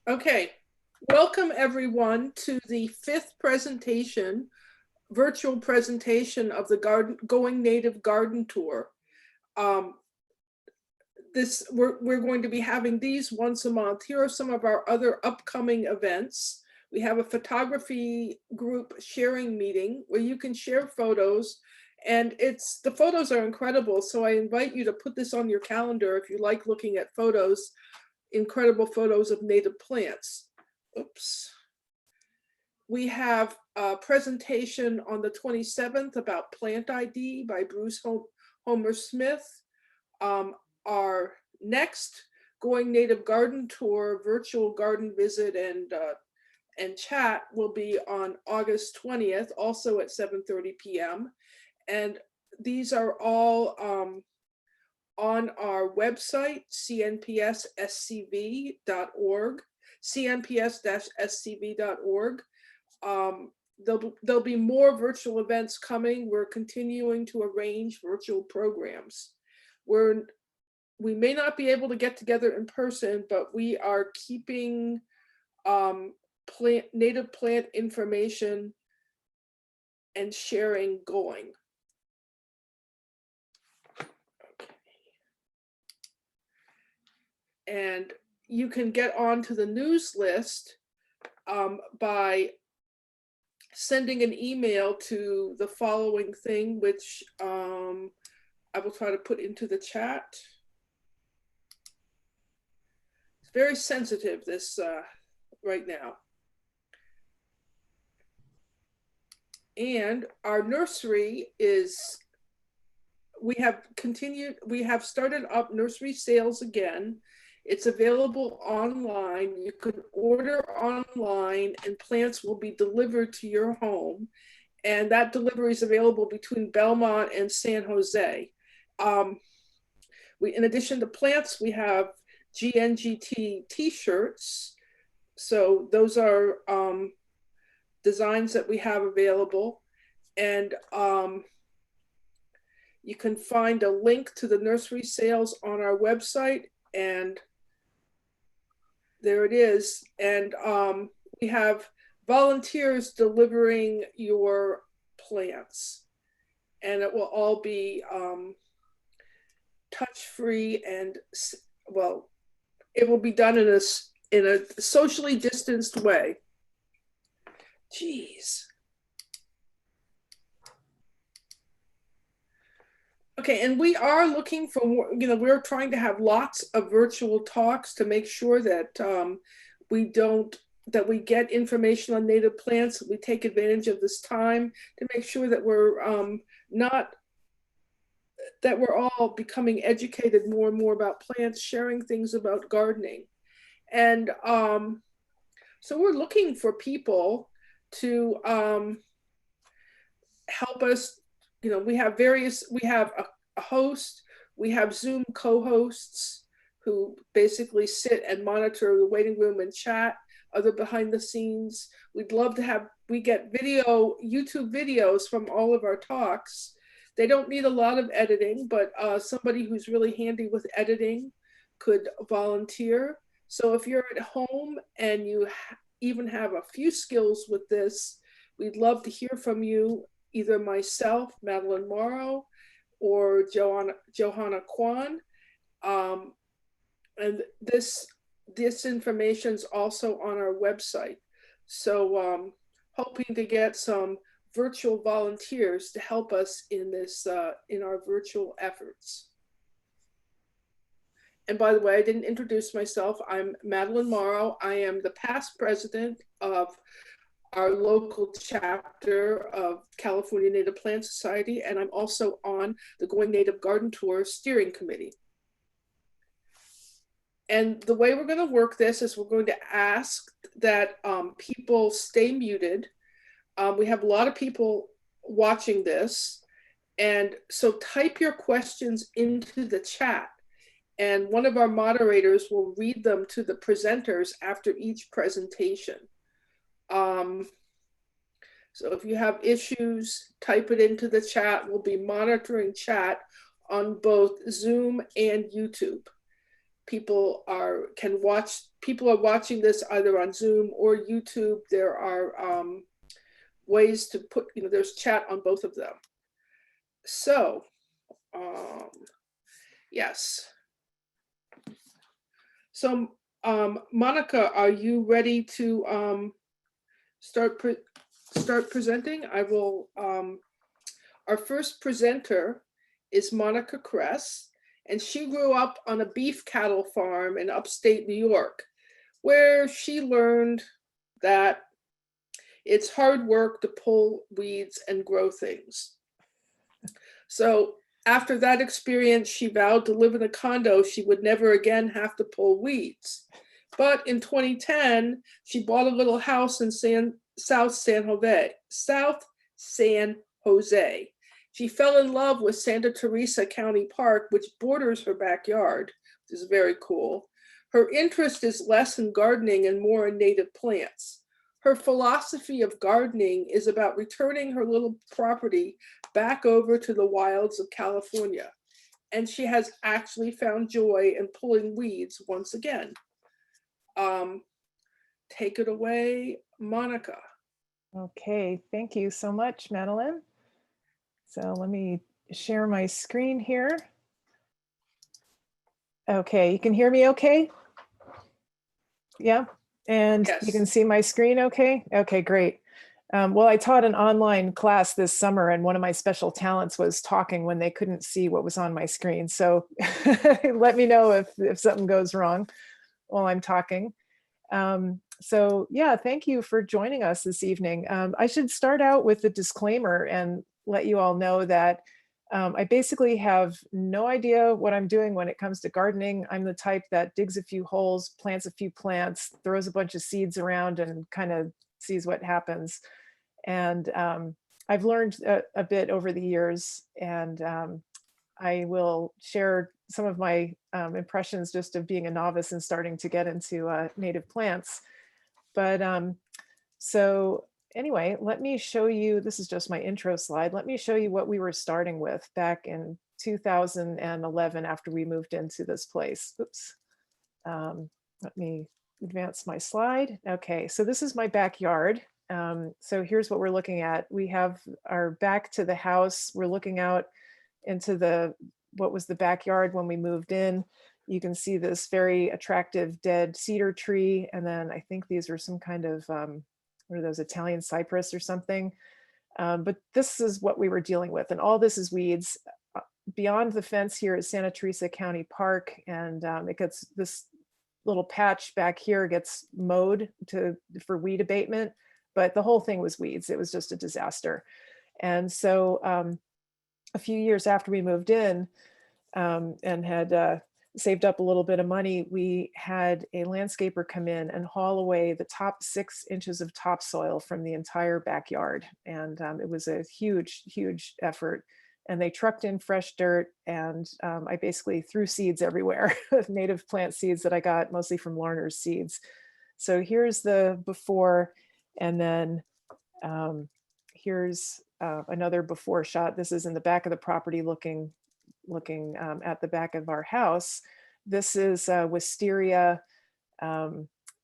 Okay, welcome everyone to the fifth presentation, virtual presentation of the Going Native Garden Tour. We're going to be having these once a month. Here are some of our other upcoming events. We have a photography group sharing meeting where you can share photos, and the photos are incredible. So I invite you to put this on your calendar if you like looking at photos, incredible photos of native plants. Oops. We have a presentation on the 27th about plant ID by Bruce Homer Smith. Our next Going Native Garden Tour virtual garden visit and chat will be on August 20th, also at 7:30 p.m. And these are all on our website, cnpsscv.org, cnps-scv.org. There'll be more virtual events coming. We're continuing to arrange virtual programs. We may not be able to get together in person, but we are keeping native plant information and sharing going. And you can get onto the news list by sending an email to the following thing, which I will try to put into the chat. It's very sensitive, this right now. And our nursery we have started up nursery sales again. It's available online. You can order online and plants will be delivered to your home. And that delivery is available between Belmont and San Jose. In addition to plants, we have GNGT t-shirts. So those are designs that we have available. And you can find a link to the nursery sales on our website, and there it is. And we have volunteers delivering your plants, and it will all be touch-free, and well, it will be done in a socially distanced way. Jeez. Okay, and we are looking for more, we're trying to have lots of virtual talks to make sure that we get information on native plants. We take advantage of this time to make sure that we're we're all becoming educated more and more about plants, sharing things about gardening. And so we're looking for people to help us. We have a host, we have Zoom co-hosts who basically sit and monitor the waiting room and chat, other behind the scenes. We get YouTube videos from all of our talks. They don't need a lot of editing, but somebody who's really handy with editing could volunteer. So if you're at home and you even have a few skills with this, we'd love to hear from you, either myself, Madeline Morrow, or Johanna Kwan. And this information is also on our website. So hoping to get some virtual volunteers to help us in this, in our virtual efforts. And by the way, I didn't introduce myself. I'm Madeline Morrow. I am the past president of our local chapter of California Native Plant Society, and I'm also on the Going Native Garden Tour steering committee. And the way we're going to work this is we're going to ask that people stay muted. We have a lot of people watching this, and so type your questions into the chat, and one of our moderators will read them to the presenters after each presentation. So if you have issues, type it into the chat. We'll be monitoring chat on both Zoom and YouTube. People can watch people are watching this either on Zoom or YouTube, there are ways to put, there's chat on both of them. So, yes. So, Monika, are you ready to start presenting? I will. Our first presenter is Monika Kress, and she grew up on a beef cattle farm in upstate New York, where she learned that it's hard work to pull weeds and grow things. So after that experience, she vowed to live in a condo she would never again have to pull weeds. But in 2010, she bought a little house in South San Jose. She fell in love with Santa Teresa County Park, which borders her backyard, which is very cool. Her interest is less in gardening and more in native plants. Her philosophy of gardening is about returning her little property back over to the wilds of California. And she has actually found joy in pulling weeds once again. Take it away, Monika. Okay, thank you so much, Madeline. So let me share my screen here. Okay, you can hear me okay? Yeah, and Yes. You can see my screen okay? Okay, great. Well, I taught an online class this summer, and one of my special talents was talking when they couldn't see what was on my screen. So let me know if something goes wrong while I'm talking. So yeah, thank you for joining us this evening. I should start out with a disclaimer and let you all know that I basically have no idea what I'm doing when it comes to gardening. I'm the type that digs a few holes, plants a few plants, throws a bunch of seeds around and kind of sees what happens. And I've learned a bit over the years, and I will share some of my impressions just of being a novice and starting to get into native plants. But so anyway, let me show you, this is just my intro slide. Let me show you what we were starting with back in 2011 after we moved into this place. Oops. Let me advance my slide. Okay, so this is my backyard. So here's what we're looking at. We have our back to the house. We're looking out into what was the backyard when we moved in. You can see this very attractive dead cedar tree. And then I think these are some kind of, what are those, Italian cypress or something. But this is what we were dealing with. And all this is weeds. Beyond the fence here is Santa Teresa County Park. And it gets, this little patch back here gets mowed for weed abatement, but the whole thing was weeds. It was just a disaster. And so a few years after we moved in and had saved up a little bit of money, we had a landscaper come in and haul away the top 6 inches of topsoil from the entire backyard. And it was a huge, huge effort. And they trucked in fresh dirt, and I basically threw seeds everywhere, native plant seeds that I got mostly from Larner's Seeds. So here's the before, and then here's another before shot. This is in the back of the property looking at the back of our house. This is wisteria,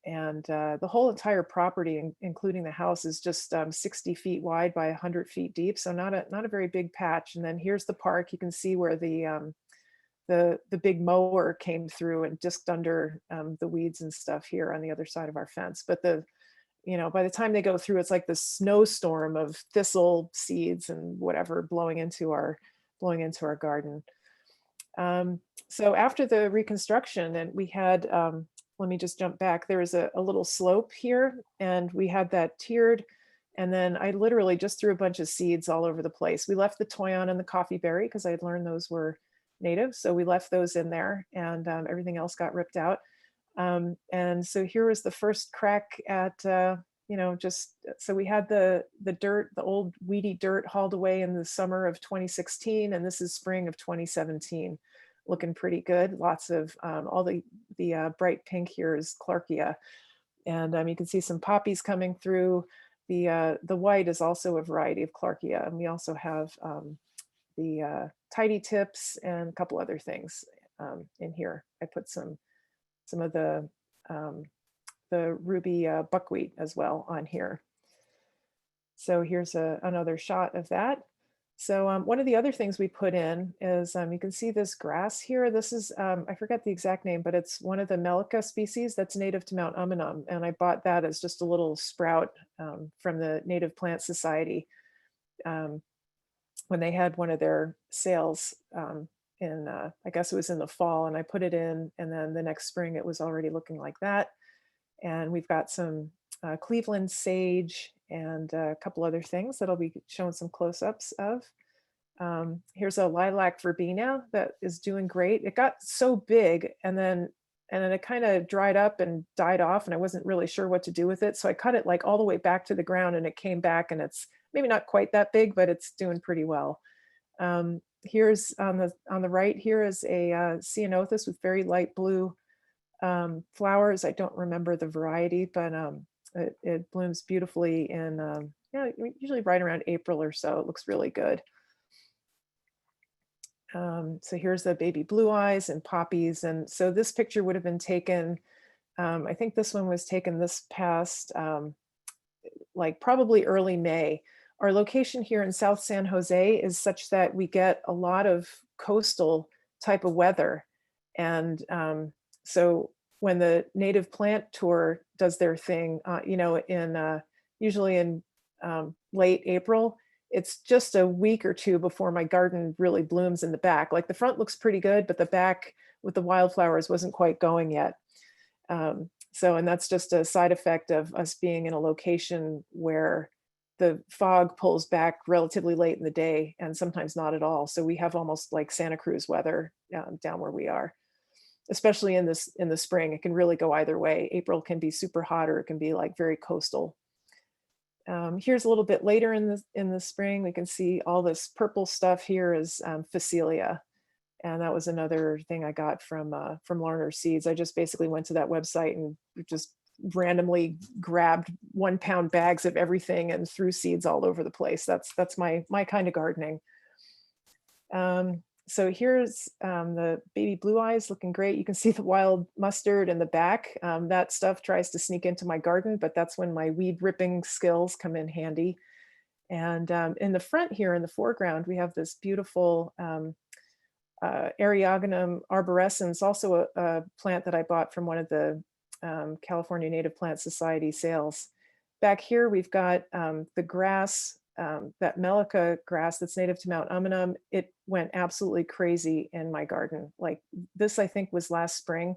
and the whole entire property, including the house, is just 60 feet wide by 100 feet deep. So not a very big patch. And then here's the park. You can see where the big mower came through and disked under the weeds and stuff here on the other side of our fence. But by the time they go through, it's like this snowstorm of thistle seeds and whatever blowing into our garden. So after the reconstruction, and we had, let me just jump back. There was a little slope here, and we had that tiered. And then I literally just threw a bunch of seeds all over the place. We left the toyon and the coffee berry because I had learned those were native. So we left those in there, and everything else got ripped out. And so here was the first crack at, so we had the dirt, the old weedy dirt hauled away in the summer of 2016, and this is spring of 2017. Looking pretty good. Lots of all the bright pink here is Clarkia, and you can see some poppies coming through. The white is also a variety of Clarkia, and we also have the tidy tips and a couple other things in here. I put some of the the ruby buckwheat as well on here. So here's another shot of that. So one of the other things we put in is, you can see this grass here. This is, I forget the exact name, but it's one of the Monika species that's native to Mount Umunhum. And I bought that as just a little sprout from the Native Plant Society when they had one of their sales in, I guess it was in the fall, and I put it in, and then the next spring it was already looking like that. And we've got some Cleveland sage and a couple other things that I'll be showing some close-ups of. Here's a lilac verbena that is doing great. It got so big and then it kind of dried up and died off, and I wasn't really sure what to do with it. So I cut it like all the way back to the ground, and it came back, and it's maybe not quite that big, but it's doing pretty well. Here's on the right here is a ceanothus with very light blue flowers. I don't remember the variety, but it blooms beautifully in usually right around April or so. It looks really good. So here's the baby blue eyes and poppies. And so this picture would have been taken, I think this one was taken this past, like probably early May. Our location here in South San Jose is such that we get a lot of coastal type of weather. And so when the Native Plant Tour does their thing, usually in late April, it's just a week or two before my garden really blooms in the back. Like the front looks pretty good, but the back with the wildflowers wasn't quite going yet. And that's just a side effect of us being in a location where the fog pulls back relatively late in the day and sometimes not at all. So we have almost like Santa Cruz weather down where we are, especially in the spring. It can really go either way. April can be super hot, or it can be like very coastal. Here's a little bit later in the spring. We can see all this purple stuff here is Phacelia. And that was another thing I got from Larner Seeds. I just basically went to that website and just randomly grabbed 1 pound bags of everything and threw seeds all over the place. That's my kind of gardening. So here's the baby blue eyes looking great. You can see the wild mustard in the back. That stuff tries to sneak into my garden, but that's when my weed ripping skills come in handy. And in the front here, in the foreground, we have this beautiful Eriogonum arborescens, also a plant that I bought from one of the California Native Plant Society sales. Back here, we've got the grass, that Melica grass that's native to Mount Umunhum. It went absolutely crazy in my garden. Like this, I think, was last spring.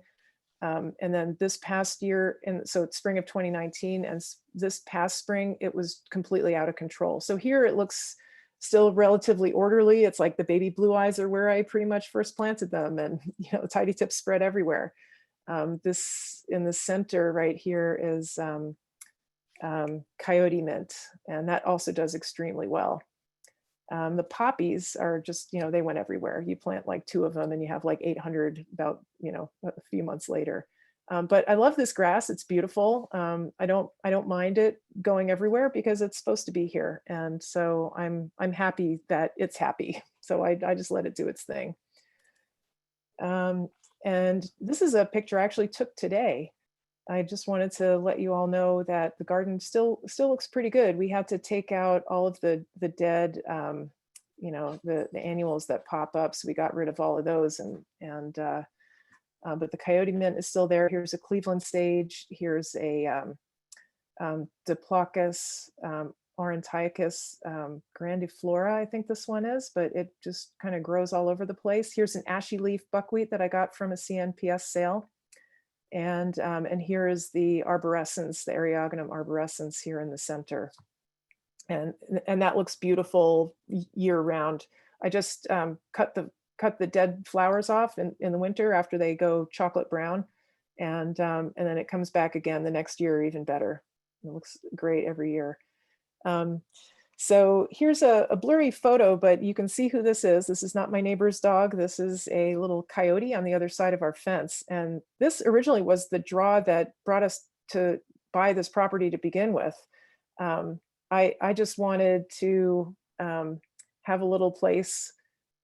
And then this past year, and so it's spring of 2019, and this past spring, it was completely out of control. So here it looks still relatively orderly. It's like the baby blue eyes are where I pretty much first planted them, and the tidy tips spread everywhere. This in the center right here is coyote mint, and that also does extremely well. The poppies are just, they went everywhere. You plant like 2 of them and you have like 800 about, a few months later. But I love this grass. It's beautiful. I don't mind it going everywhere because it's supposed to be here. And so I'm happy that it's happy. So I just let it do its thing. And this is a picture I actually took today. I just wanted to let you all know that the garden still looks pretty good. We had to take out all of the dead, the annuals that pop up. So we got rid of all of those, but the coyote mint is still there. Here's a Cleveland sage. Here's a Diplocus aurantiacus grandiflora, I think this one is, but it just kind of grows all over the place. Here's an ashy leaf buckwheat that I got from a CNPS sale. And here is the arborescens, the Eriogonum arborescens here in the center. And that looks beautiful year round. I just cut the dead flowers off in the winter after they go chocolate brown. And then it comes back again the next year, even better. It looks great every year. So here's a blurry photo, but you can see who this is. This is not my neighbor's dog. This is a little coyote on the other side of our fence. And this originally was the draw that brought us to buy this property to begin with. I just wanted to have a little place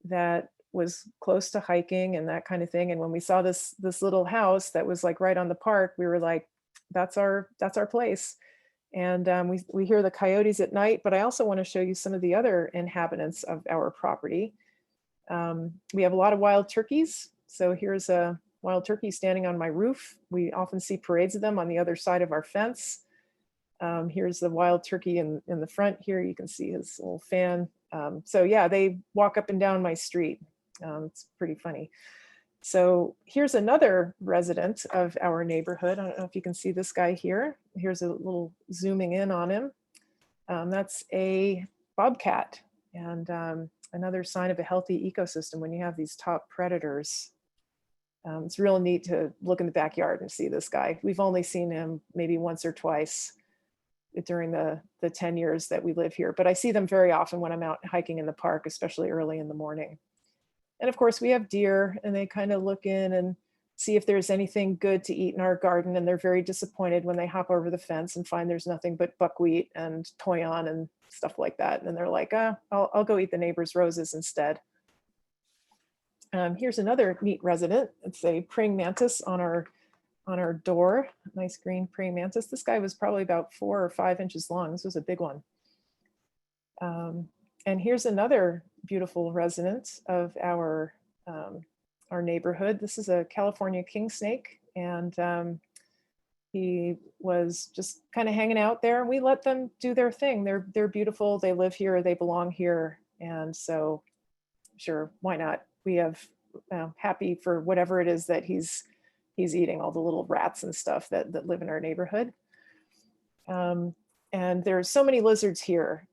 that was close to hiking and that kind of thing. And when we saw this little house that was like right on the park, we were like, that's our place. And we hear the coyotes at night, but I also want to show you some of the other inhabitants of our property. We have a lot of wild turkeys. So here's a wild turkey standing on my roof. We often see parades of them on the other side of our fence. Here's the wild turkey in the front here. You can see his little fan. So yeah, they walk up and down my street. It's pretty funny. So here's another resident of our neighborhood. I don't know if you can see this guy here. Here's a little zooming in on him. That's a bobcat, and another sign of a healthy ecosystem when you have these top predators. It's real neat to look in the backyard and see this guy. We've only seen him maybe once or twice during the 10 years that we live here, but I see them very often when I'm out hiking in the park, especially early in the morning. And of course we have deer, and they kind of look in and see if there's anything good to eat in our garden. And they're very disappointed when they hop over the fence and find there's nothing but buckwheat and toyon and stuff like that. And then they're like, I'll go eat the neighbor's roses instead. Here's another neat resident. It's a praying mantis on our door. Nice green praying mantis. This guy was probably about 4 or 5 inches long. This was a big one. And here's another beautiful resident of our neighborhood. This is a California king snake, and he was just kind of hanging out there. We let them do their thing. They're beautiful. They live here. They belong here, and so sure, why not? We have happy for whatever it is that he's eating, all the little rats and stuff that live in our neighborhood. And there's so many lizards here.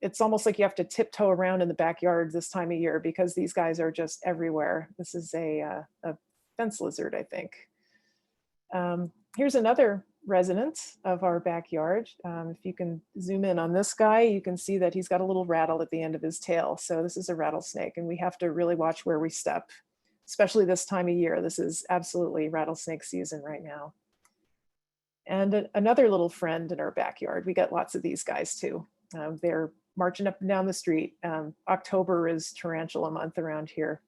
It's almost like you have to tiptoe around in the backyard this time of year because these guys are just everywhere. This is a fence lizard, I think. Here's another resident of our backyard. If you can zoom in on this guy, you can see that he's got a little rattle at the end of his tail. So this is a rattlesnake, and we have to really watch where we step, especially this time of year. This is absolutely rattlesnake season right now. And another little friend in our backyard. We got lots of these guys too. They're marching up and down the street. October is tarantula month around here.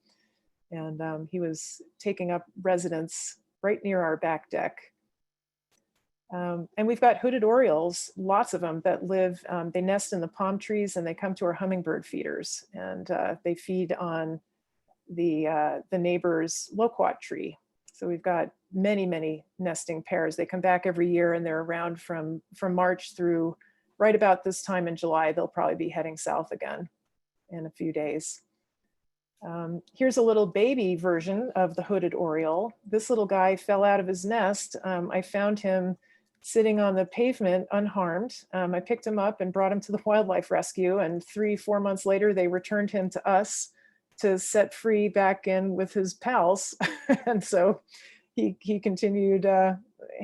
And he was taking up residence right near our back deck. And we've got hooded orioles, lots of them that live, they nest in the palm trees, and they come to our hummingbird feeders, and they feed on the neighbor's loquat tree. So we've got many nesting pairs. They come back every year, and they're around from March through right about this time in July. They'll probably be heading south again in a few days. Here's a little baby version of the hooded oriole. This little guy fell out of his nest. I found him sitting on the pavement unharmed. I picked him up and brought him to the wildlife rescue, and 3-4 months later, they returned him to us to set free back in with his pals. And so he continued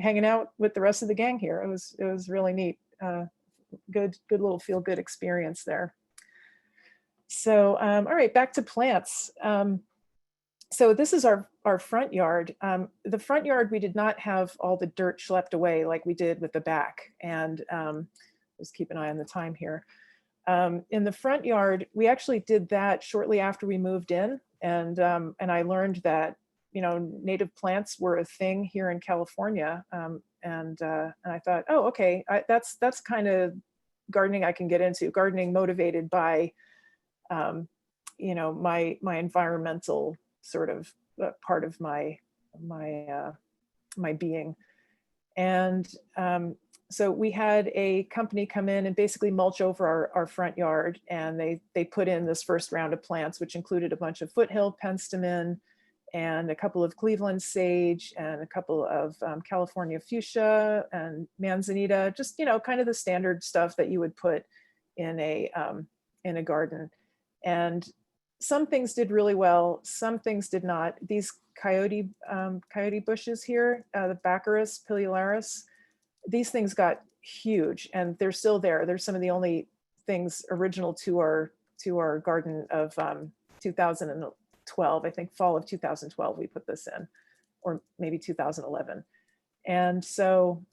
hanging out with the rest of the gang here. It was really neat. Good little feel good experience there. So, all right, back to plants. So this is our front yard. The front yard, we did not have all the dirt schlepped away like we did with the back. And just keep an eye on the time here. In the front yard, we actually did that shortly after we moved in. And I learned that, native plants were a thing here in California. And I thought, oh, okay, that's kind of gardening I can get into, gardening motivated by, my environmental sort of part of my being. And so we had a company come in and basically mulch over our front yard, and they put in this first round of plants, which included a bunch of foothill penstemon and a couple of Cleveland sage and a couple of California fuchsia and manzanita, just kind of the standard stuff that you would put in a garden. And some things did really well, some things did not. These coyote bushes here, the Baccharis pileolaris, these things got huge, and they're still there. They're some of the only things original to our garden of 2012. I think fall of 2012 we put this in, or maybe 2011. And so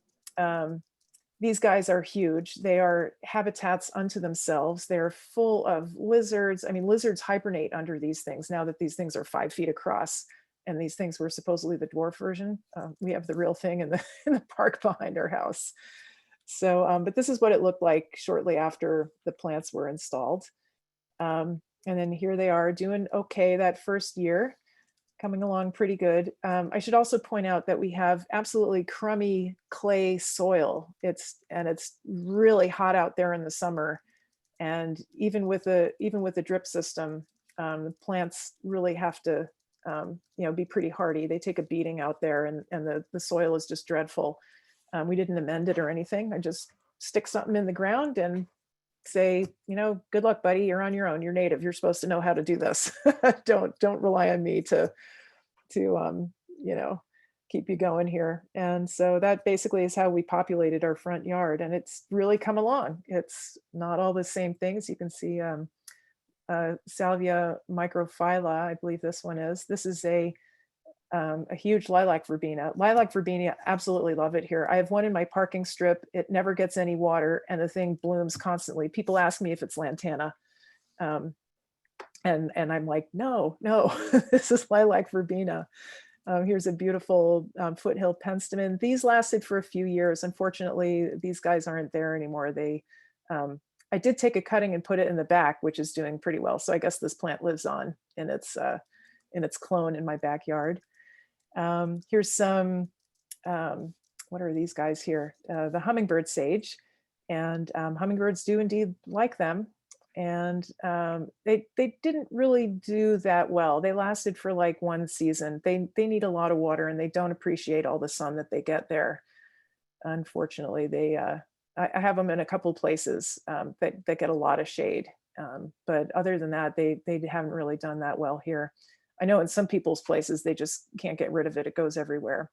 these guys are huge. They are habitats unto themselves. They're full of lizards. I mean, lizards hibernate under these things now that these things are 5 feet across. And these things were supposedly the dwarf version. We have the real thing in the, in the park behind our house. So, but this is what it looked like shortly after the plants were installed. And then here they are doing okay that first year, coming along pretty good. I should also point out that we have absolutely crummy clay soil. It's really hot out there in the summer. And even with the drip system, the plants really have to be pretty hardy. They take a beating out there, and the soil is just dreadful. We didn't amend it or anything. I just stick something in the ground and say, good luck, buddy. You're on your own. You're native. You're supposed to know how to do this. Don't rely on me to keep you going here. And so that basically is how we populated our front yard, and it's really come along. It's not all the same things. You can see Salvia microphylla, I believe this one is. This is a huge lilac verbena. Lilac verbena, absolutely love it here. I have one in my parking strip. It never gets any water, and the thing blooms constantly. People ask me if it's lantana. And I'm like, no, this is lilac verbena. Here's a beautiful foothill penstemon. These lasted for a few years. Unfortunately, these guys aren't there anymore. I did take a cutting and put it in the back, which is doing pretty well. So I guess this plant lives on in its clone in my backyard. Here's some, what are these guys here? The hummingbird sage, and hummingbirds do indeed like them. And they didn't really do that well. They lasted for like one season. They need a lot of water, and they don't appreciate all the sun that they get there. Unfortunately, I have them in a couple places that get a lot of shade. But other than that, they haven't really done that well here. I know in some people's places, they just can't get rid of it. It goes everywhere.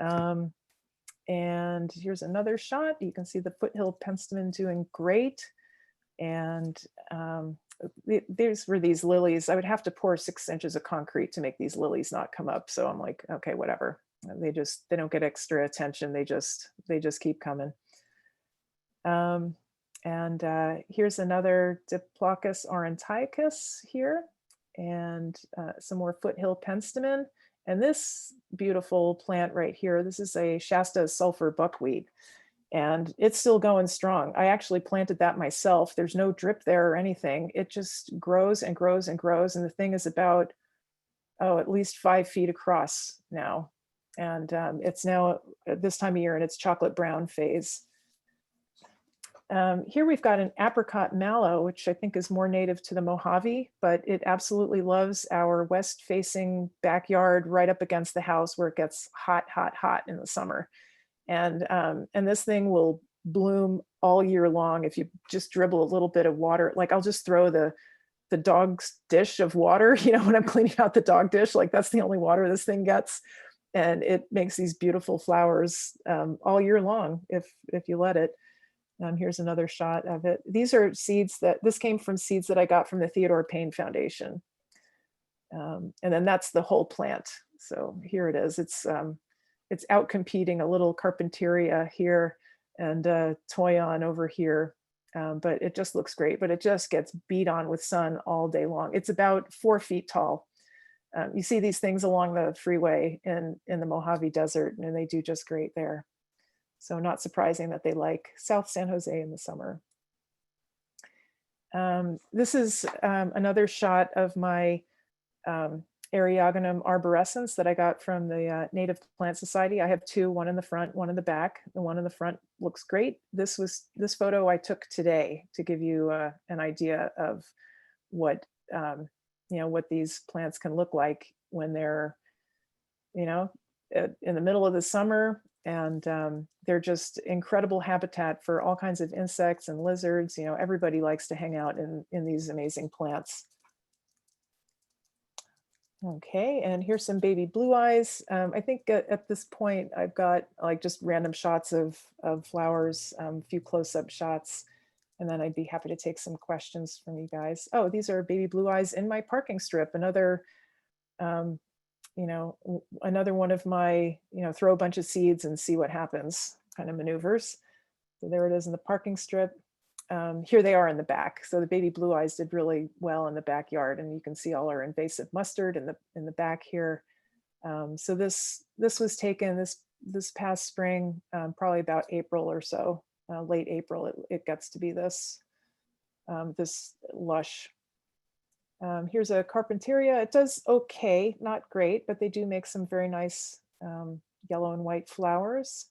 And here's another shot. You can see the foothill penstemon doing great. And there's were these lilies. I would have to pour 6 inches of concrete to make these lilies not come up. So I'm like, okay, whatever. They don't get extra attention. They just keep coming. Here's another Diplocus aurantiacus here, and some more foothill penstemon. And this beautiful plant right here, this is a Shasta sulfur buckwheat, and it's still going strong. I actually planted that myself. There's no drip there or anything. It just grows and grows and grows. And the thing is about, at least 5 feet across now. And it's now at this time of year in its chocolate brown phase. Here we've got an apricot mallow, which I think is more native to the Mojave, but it absolutely loves our west-facing backyard right up against the house where it gets hot, hot, hot in the summer. And this thing will bloom all year long if you just dribble a little bit of water. Like I'll just throw the dog's dish of water, when I'm cleaning out the dog dish, like that's the only water this thing gets. And it makes these beautiful flowers all year long if you let it. Here's another shot of it. These are seeds this came from seeds that I got from the Theodore Payne Foundation. And then that's the whole plant. So here it is. It's out competing a little Carpenteria here and Toyon over here. But it just looks great, but it just gets beat on with sun all day long. It's about 4 feet tall. You see these things along the freeway in the Mojave Desert, and they do just great there. So not surprising that they like South San Jose in the summer. This is another shot of my Eriogonum arborescens that I got from the Native Plant Society. I have 2, one in the front, one in the back. The one in the front looks great. This photo I took today to give you an idea of what these plants can look like when they're, in the middle of the summer. And they're just incredible habitat for all kinds of insects and lizards. Everybody likes to hang out in these amazing plants. Okay, and here's some baby blue eyes. I think at this point, I've got like just random shots of flowers, a few close-up shots, and then I'd be happy to take some questions from you guys. Oh, these are baby blue eyes in my parking strip. Another another one of my, throw a bunch of seeds and see what happens kind of maneuvers. So there it is in the parking strip. Here they are in the back. So the baby blue eyes did really well in the backyard, and you can see all our invasive mustard in the back here. So this was taken this past spring, probably about April or so, late April. It gets to be this this lush. Here's a Carpenteria. It does okay, not great, but they do make some very nice yellow and white flowers.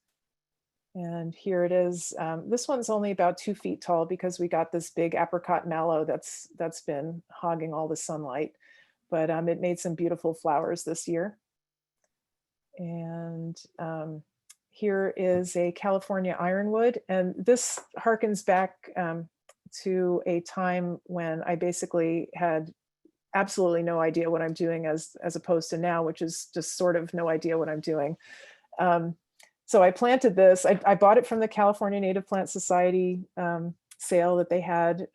And here it is. This one's only about 2 feet tall because we got this big apricot mallow that's been hogging all the sunlight. But it made some beautiful flowers this year. And here is a California ironwood. And this harkens back to a time when I basically had absolutely no idea what I'm doing as opposed to now, which is just sort of no idea what I'm doing. So I planted this. I bought it from the California Native Plant Society sale that they had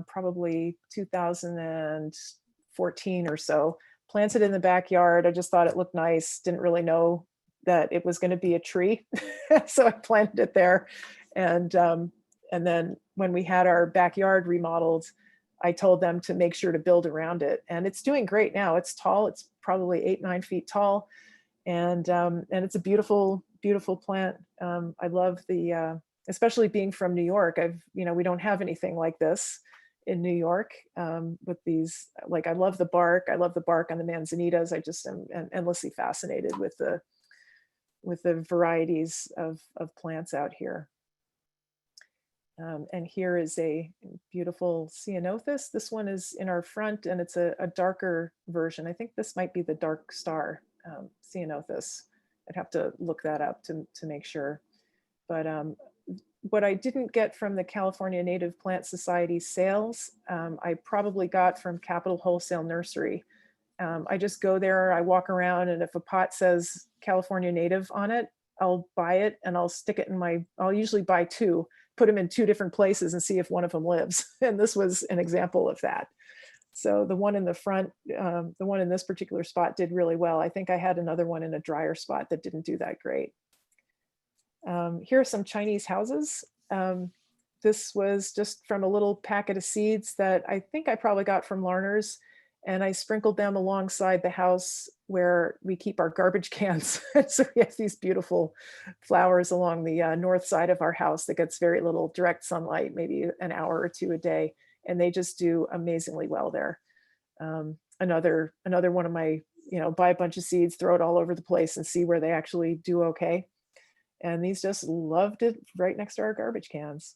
probably 2014 or so. Planted in the backyard. I just thought it looked nice. Didn't really know that it was going to be a tree. So I planted it there. And then when we had our backyard remodeled, I told them to make sure to build around it. And it's doing great now. It's tall. It's probably 8-9 feet tall. And it's a beautiful, beautiful plant. I love the, especially being from New York. We don't have anything like this in New York with these, like, I love the bark. I love the bark on the manzanitas. I just am endlessly fascinated with the varieties of plants out here. And here is a beautiful ceanothus. This one is in our front, and it's a darker version. I think this might be the dark star ceanothus. I'd have to look that up to make sure. But what I didn't get from the California Native Plant Society sales, I probably got from Capital Wholesale Nursery. I just go there, I walk around, and if a pot says California Native on it, I'll buy it and I'll stick it in I'll usually buy 2, put them in 2 different places and see if one of them lives. And this was an example of that. So the one in the front, the one in this particular spot did really well. I think I had another one in a drier spot that didn't do that great. Here are some Chinese houses. This was just from a little packet of seeds that I think I probably got from Larner's, and I sprinkled them alongside the house where we keep our garbage cans. So we have these beautiful flowers along the north side of our house that gets very little direct sunlight, maybe an hour or 2 a day, and they just do amazingly well there. Another one of my, buy a bunch of seeds, throw it all over the place and see where they actually do okay. And these just loved it right next to our garbage cans.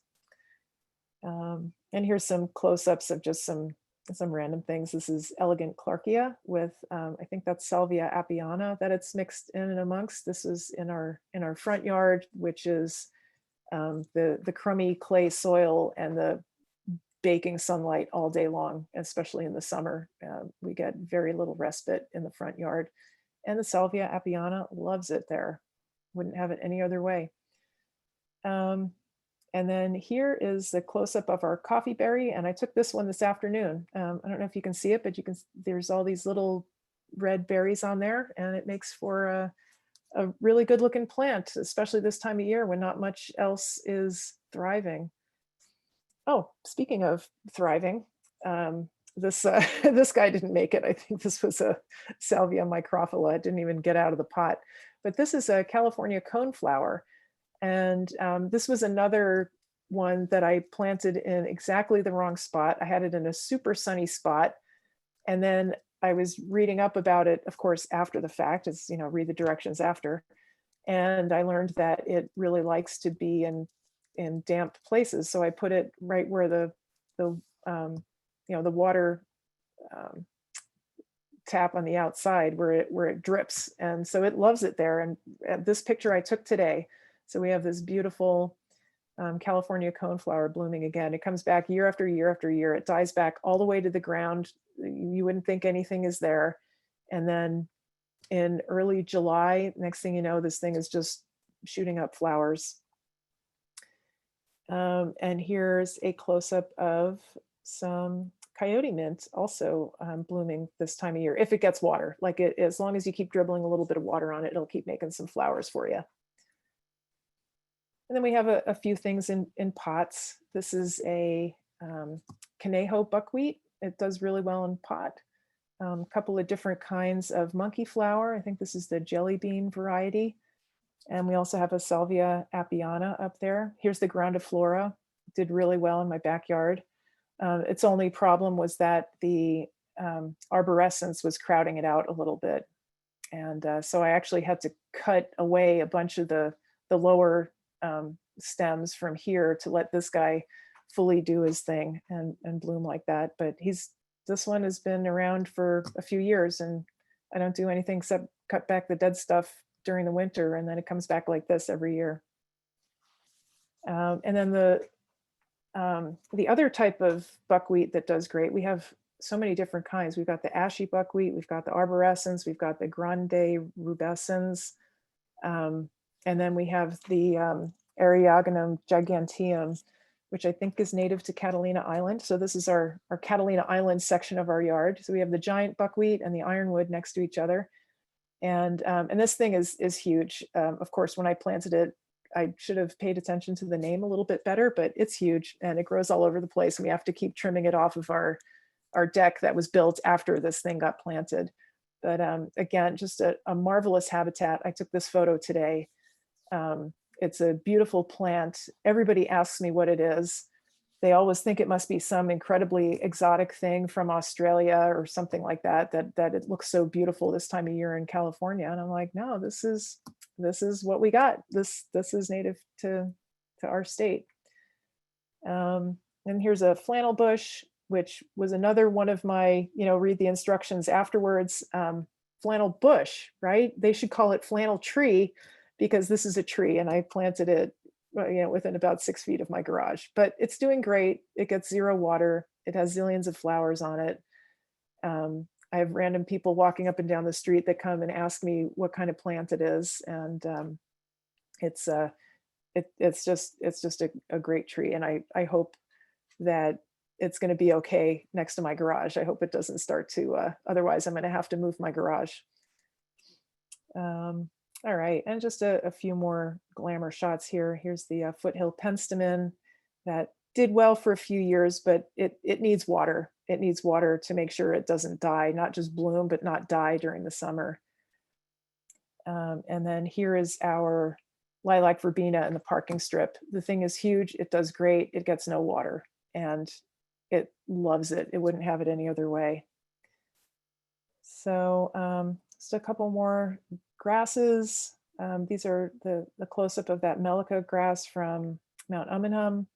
And here's some close-ups of just some random things. This is elegant Clarkia with, I think that's Salvia apiana that it's mixed in and amongst. This is in our front yard, which is the crummy clay soil and the baking sunlight all day long, especially in the summer. We get very little respite in the front yard. And the Salvia apiana loves it there. Wouldn't have it any other way. And then here is the close-up of our coffee berry, and I took this one this afternoon. I don't know if you can see it, but there's all these little red berries on there, and it makes for a really good-looking plant, especially this time of year when not much else is thriving. Oh, speaking of thriving, this guy didn't make it. I think this was a Salvia microphylla. It didn't even get out of the pot. But this is a California coneflower. And this was another one that I planted in exactly the wrong spot. I had it in a super sunny spot. And then I was reading up about it, of course, after the fact, as read the directions after. And I learned that it really likes to be in damp places. So I put it right where the water tap on the outside where it drips. And so it loves it there. And this picture I took today. So we have this beautiful California coneflower blooming again. It comes back year after year after year. It dies back all the way to the ground. You wouldn't think anything is there. And then in early July, next thing you know, this thing is just shooting up flowers. And here's a close-up of some coyote mint also blooming this time of year, if it gets water. Like as long as you keep dribbling a little bit of water on it, it'll keep making some flowers for you. And then we have a few things in pots. This is a Conejo buckwheat. It does really well in pot. A couple of different kinds of monkey flower. I think this is the jelly bean variety. And we also have a Salvia apiana up there. Here's the grandiflora. Did really well in my backyard. Its only problem was that the arborescence was crowding it out a little bit. And so I actually had to cut away a bunch of the lower stems from here to let this guy fully do his thing and bloom like that. But this one has been around for a few years, and I don't do anything except cut back the dead stuff during the winter, and then it comes back like this every year. And then the other type of buckwheat that does great, we have so many different kinds. We've got the ashy buckwheat, we've got the arborescens, we've got the grande rubescens, and then we have the Eriogonum giganteum, which I think is native to Catalina Island. So this is our Catalina Island section of our yard. So we have the giant buckwheat and the ironwood next to each other. And this thing is huge. Of course, when I planted it, I should have paid attention to the name a little bit better, but it's huge and it grows all over the place. And we have to keep trimming it off of our deck that was built after this thing got planted. But again, just a marvelous habitat. I took this photo today. It's a beautiful plant. Everybody asks me what it is. They always think it must be some incredibly exotic thing from Australia or something like that it looks so beautiful this time of year in California. And I'm like, no, this is what we got. This is native to our state. And here's a flannel bush, which was another one of my, read the instructions afterwards. Flannel bush, right? They should call it flannel tree, because this is a tree and I planted it, within about 6 feet of my garage. But it's doing great. It gets 0 water. It has zillions of flowers on it. I have random people walking up and down the street that come and ask me what kind of plant it is, and it's just a great tree. And I hope that it's going to be okay next to my garage. I hope it doesn't start to. Otherwise, I'm going to have to move my garage. All right, and just a few more glamour shots here. Here's the foothill penstemon that did well for a few years, but it needs water. It needs water to make sure it doesn't die, not just bloom, but not die during the summer. And then here is our lilac verbena in the parking strip. The thing is huge. It does great. It gets no water, and it loves it. It wouldn't have it any other way. So just a couple more grasses. These are the close-up of that melica grass from Mount Umunhum.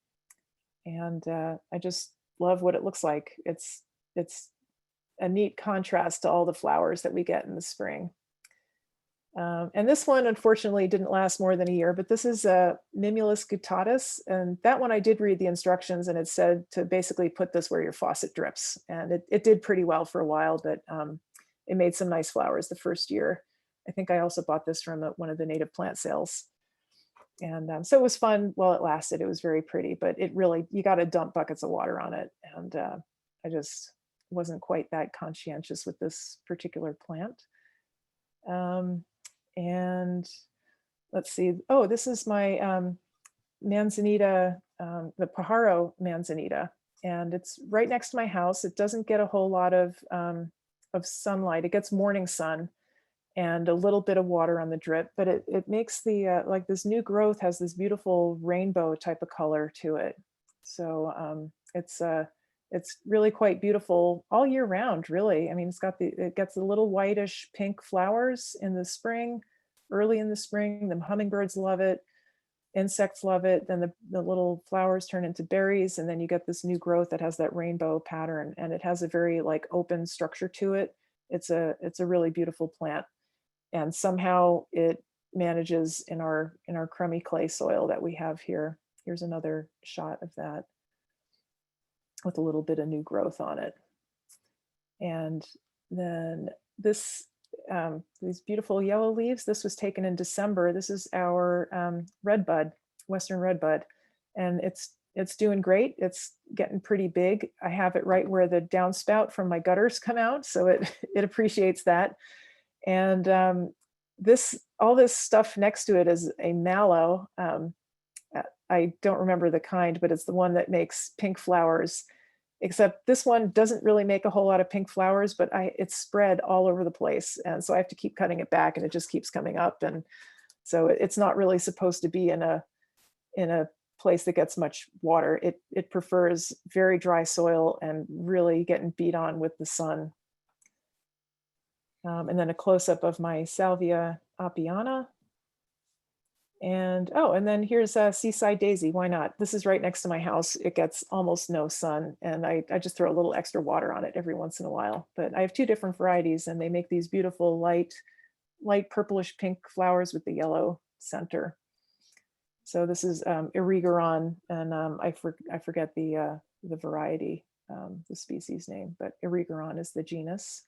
And I just love what it looks like. It's a neat contrast to all the flowers that we get in the spring. And this one, unfortunately, didn't last more than a year, but this is a Mimulus guttatus. And that one I did read the instructions, and it said to basically put this where your faucet drips. And it did pretty well for a while, but it made some nice flowers the first year. I think I also bought this from one of the native plant sales. And so it was fun while it lasted. It was very pretty, but you got to dump buckets of water on it. And I just wasn't quite that conscientious with this particular plant. And let's see. Oh, this is my manzanita, the Pajaro manzanita. And it's right next to my house. It doesn't get a whole lot of sunlight. It gets morning sun and a little bit of water on the drip, but it makes the, like this new growth has this beautiful rainbow type of color to it. So it's really quite beautiful all year round, really. I mean, it gets a little whitish pink flowers in the spring, early in the spring. The hummingbirds love it. Insects love it. Then the little flowers turn into berries, and then you get this new growth that has that rainbow pattern, and it has a very like open structure to it. It's a really beautiful plant. And somehow it manages in our crummy clay soil that we have here. Here's another shot of that with a little bit of new growth on it. And then these beautiful yellow leaves, this was taken in December. This is our redbud, Western redbud, and it's doing great. It's getting pretty big. I have it right where the downspout from my gutters come out, so it appreciates that. And all this stuff next to it is a mallow. I don't remember the kind, but it's the one that makes pink flowers. Except this one doesn't really make a whole lot of pink flowers, but it's spread all over the place. And so I have to keep cutting it back and it just keeps coming up. And so it's not really supposed to be in a place that gets much water. It prefers very dry soil and really getting beat on with the sun. And then a close-up of my Salvia apiana. And and then here's a Seaside Daisy. Why not? This is right next to my house. It gets almost no sun, and I just throw a little extra water on it every once in a while. But I have two different varieties, and they make these beautiful light purplish pink flowers with the yellow center. So this is Erigeron, and I forget the variety, the species name, but Erigeron is the genus.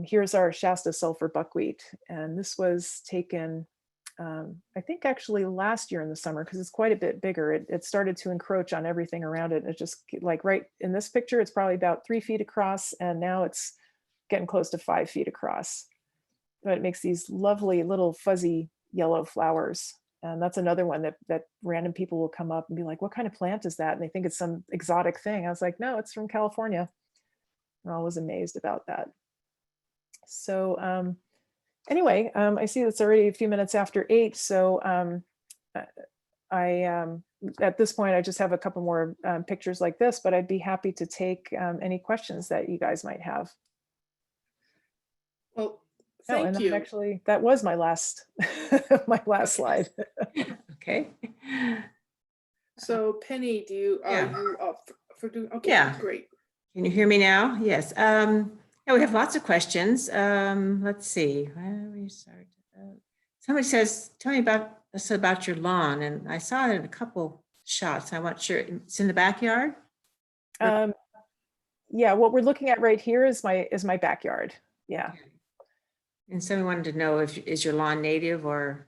Here's our Shasta sulfur buckwheat, and this was taken, I think actually last year in the summer, because it's quite a bit bigger. It started to encroach on everything around it. It just, like right in this picture, it's probably about 3 feet across, and now it's getting close to 5 feet across. But it makes these lovely little fuzzy yellow flowers. And that's another one that random people will come up and be like, what kind of plant is that? And they think it's some exotic thing. I was like, no, it's from California. And I was amazed about that. So anyway, I see it's already a few minutes after 8. So at this point, I just have a couple more pictures like this, but I'd be happy to take any questions that you guys might have. Well, Oh, and thank you. actually, that was my last my last slide. Okay. So Penny, are Yeah. you up for doing? Okay, Yeah. great. Can you hear me now? Yes. Yeah, we have lots of questions. Let's see. Where do we start? Somebody says, tell me about your lawn. And I saw it in a couple shots. I'm not sure. It's in the backyard? Yeah, what we're looking at right here is my backyard. Yeah. And someone wanted to know is your lawn native or?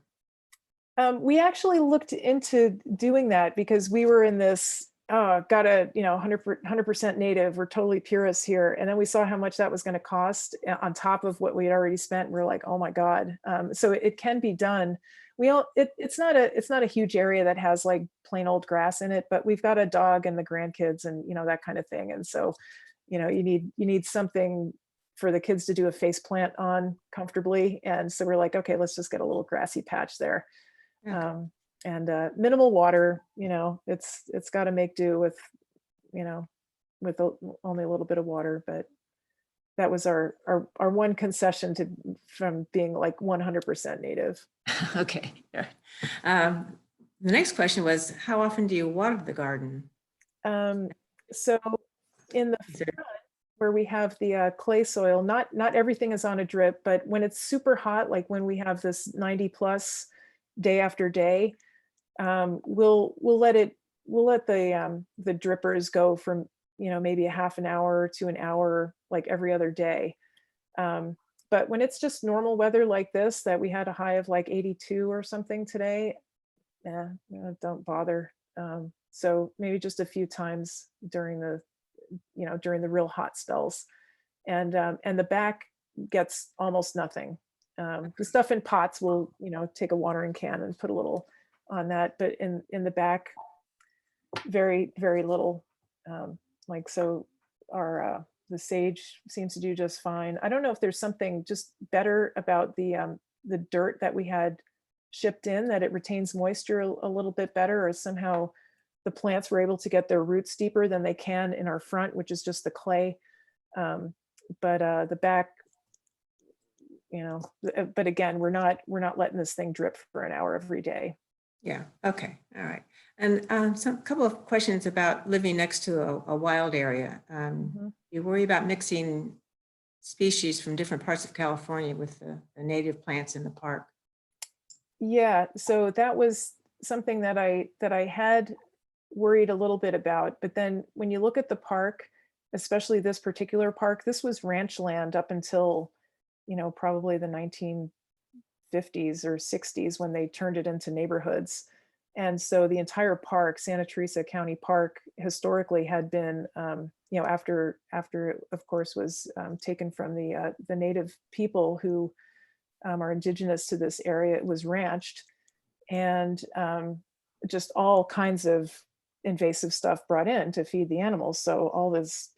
We actually looked into doing that because we were in this, got a 100% native, we're totally purists here. And then we saw how much that was going to cost on top of what we had already spent. And we're like, oh my God. So it can be done. It's not a huge area that has like plain old grass in it, but we've got a dog and the grandkids and, that kind of thing. And so, you need something for the kids to do a face plant on comfortably. And so we're like, okay, let's just get a little grassy patch there. Okay. And minimal water, it's got to make do with, with only a little bit of water, but that was our one concession from being like 100% native. Okay. The next question was, how often do you water the garden? So in the front, where we have the clay soil, not everything is on a drip, but when it's super hot, like when we have this 90 plus day after day, we'll let the drippers go from maybe a half an hour to an hour, like every other day. But when it's just normal weather like this, that we had a high of like 82 or something today, don't bother. So maybe just a few times during the real hot spells, and the back gets almost nothing. The stuff in pots will, take a watering can and put a little on that, but in the back, very, very little. So the sage seems to do just fine. I don't know if there's something just better about the dirt that we had shipped in, that it retains moisture a little bit better, or somehow the plants were able to get their roots deeper than they can in our front, which is just the clay. But the back, but again, we're not letting this thing drip for an hour every day. Yeah. Okay. All right. And a couple of questions about living next to a wild area. You worry about mixing species from different parts of California with the native plants in the park. Yeah. So that was something that I had worried a little bit about, but then when you look at the park, especially this particular park, this was ranch land up until, probably the 1950s or 60s, when they turned it into neighborhoods. And so the entire park, Santa Teresa County Park, historically had been, after it, of course, was taken from the native people who are indigenous to this area, it was ranched. And just all kinds of invasive stuff brought in to feed the animals. So all this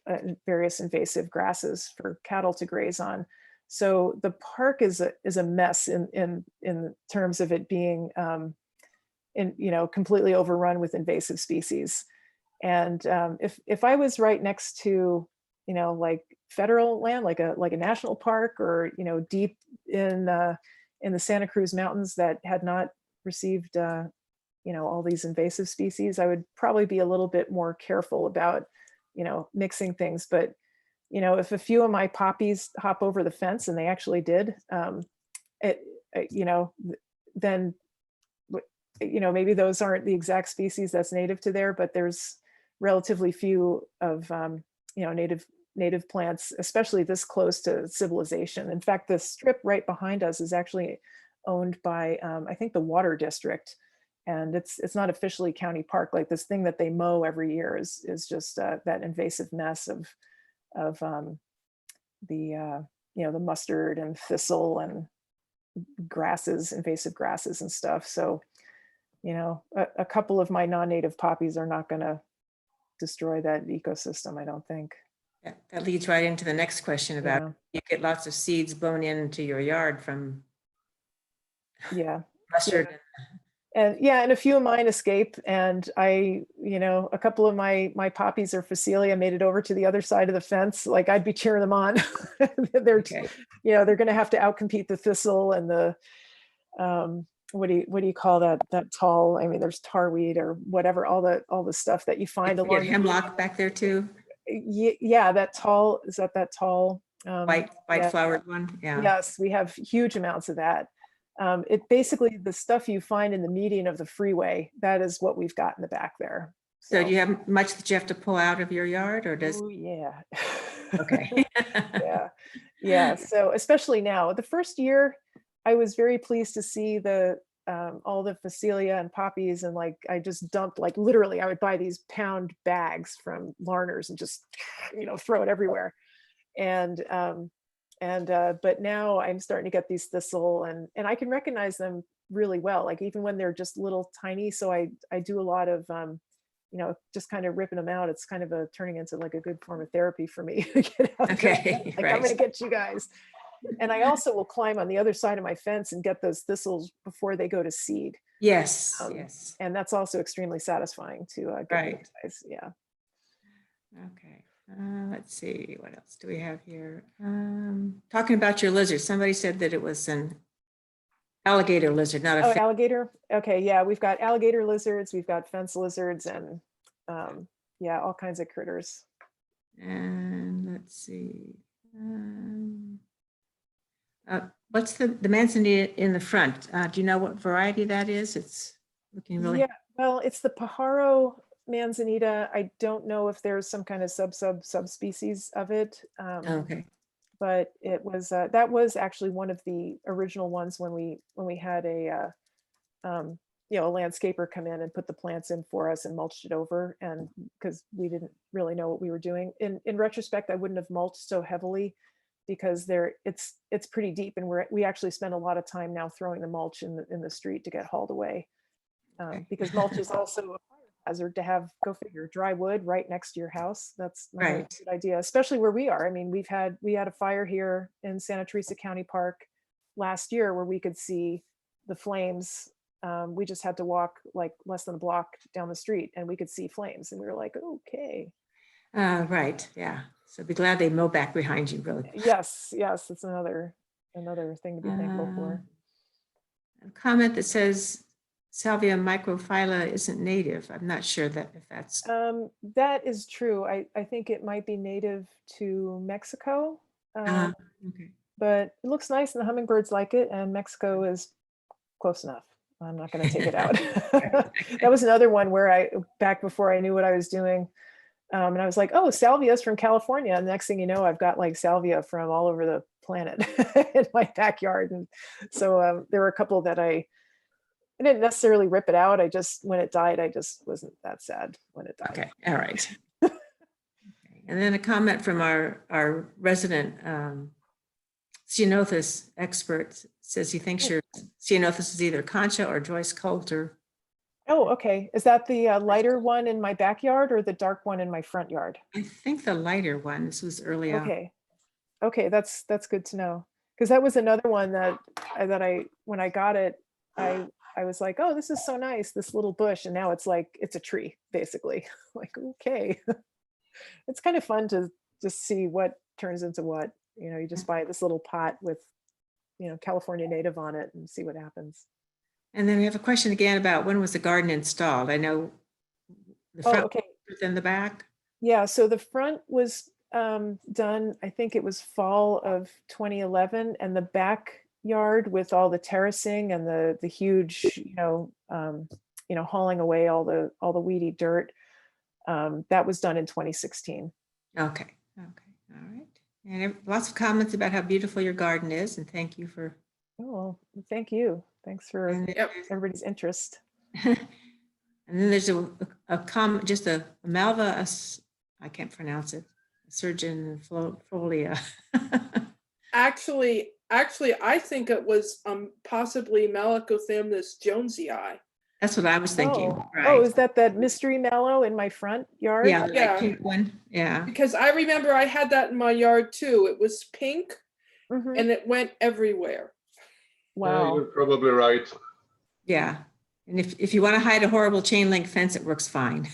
various invasive grasses for cattle to graze on. So the park is a mess in terms of it being completely overrun with invasive species. And if I was right next to like federal land, like a national park, or deep in the Santa Cruz Mountains that had not received all these invasive species, I would probably be a little bit more careful about mixing things. But if a few of my poppies hop over the fence, and they actually did, then maybe those aren't the exact species that's native to there, but there's relatively few of native plants, especially this close to civilization. In fact, the strip right behind us is actually owned by I think the Water District, and it's not officially county park. Like, this thing that they mow every year is just that invasive mess of the mustard and thistle and grasses, invasive grasses and stuff. So a couple of my non-native poppies are not going to destroy that ecosystem, I don't think. That leads right into the next question about you get lots of seeds blown into your yard from mustard. And a few of mine escape, and a couple of my poppies or Phacelia made it over to the other side of the fence. Like, I'd be cheering them on. They're they're going to have to outcompete the thistle and the what do you call that tall? I mean, there's tarweed or whatever, all the stuff that you find along hemlock back there too. Yeah, that tall, is that tall white flowered one? Yeah. Yes, we have huge amounts of that. It basically, the stuff you find in the median of the freeway, that is what we've got in the back there. So do you have much that you have to pull out of your yard, or does? Oh yeah. Okay. Yeah. So especially now, the first year, I was very pleased to see all the Phacelia and poppies, and like, I just dumped, like, literally I would buy these pound bags from Larner's and just throw it everywhere. But now I'm starting to get these thistle, and I can recognize them really well, like even when they're just little tiny. So I do a lot of just kind of ripping them out. It's kind of turning into like a good form of therapy for me. Get out okay, like, I'm gonna get you guys. And I also will climb on the other side of my fence and get those thistles before they go to seed. Yes. And that's also extremely satisfying to get those guys. Yeah. Okay. Let's see, what else do we have here? Talking about your lizard, somebody said that it was an alligator lizard, not a alligator. Okay, yeah, we've got alligator lizards, we've got fence lizards, and all kinds of critters. And let's see, what's the manzanita in the front? Do you know what variety that is? It's looking really. Well, it's the Pajaro manzanita. I don't know if there's some kind of subspecies of it. Okay. But it was that was actually one of the original ones when we had a landscaper come in and put the plants in for us and mulched it over, and because we didn't really know what we were doing. In retrospect, I wouldn't have mulched so heavily, because it's pretty deep, and we actually spend a lot of time now throwing the mulch in the street to get hauled away, because mulch is also a hazard to have, go figure, dry wood right next to your house. That's not a good idea, especially where we are. I mean, we had a fire here in Santa Teresa County Park last year where we could see the flames. We just had to walk like less than a block down the street and we could see flames, and we were like, okay. Right, yeah. So be glad they mow back behind you, really. Yes, it's another thing to be thankful for. A comment that says Salvia microphylla isn't native. I'm not sure if that's. That is true. I think it might be native to Mexico. Okay. But it looks nice and the hummingbirds like it, and Mexico is close enough. I'm not going to take it out. That was another one where back before I knew what I was doing, and I was like, oh, salvia's from California. And the next thing you know, I've got like salvia from all over the planet in my backyard. And so there were a couple that I didn't necessarily rip it out. When it died, I just wasn't that sad when it died. Okay, all right. And then a comment from our resident Ceanothus expert says he thinks your Ceanothus is either Concha or Joyce Coulter. Oh, okay. Is that the lighter one in my backyard or the dark one in my front yard? I think the lighter one, this was early on. Okay. Okay, that's good to know. Because that was another one that when I got it, I was like, oh, this is so nice, this little bush, and now it's like it's a tree, basically. Like, okay. It's kind of fun to just see what turns into what. You know, you just buy this little pot with, California native on it and see what happens. And then we have a question again about when was the garden installed? I know the Oh, front okay. than the back. Yeah, so the front was done, I think it was fall of 2011, and the backyard with all the terracing and the huge, hauling away all the weedy dirt, that was done in 2016. Okay. All right. And lots of comments about how beautiful your garden is, and thank you for. Oh, well, thank you. Thanks for And everybody's interest. and then there's a comment, just a Malva, I can't pronounce it, surgeon folia. Actually, I think it was possibly Malacothamnus jonesii. That's what I was thinking. Oh, Right. is that mystery mallow in my front yard? Yeah, Yeah. like pink one. Yeah. Because I remember I had that in my yard too. It was pink Mhm. and it went everywhere. Yeah, Wow. you're probably right. Yeah. And if you want to hide a horrible chain link fence, it works fine.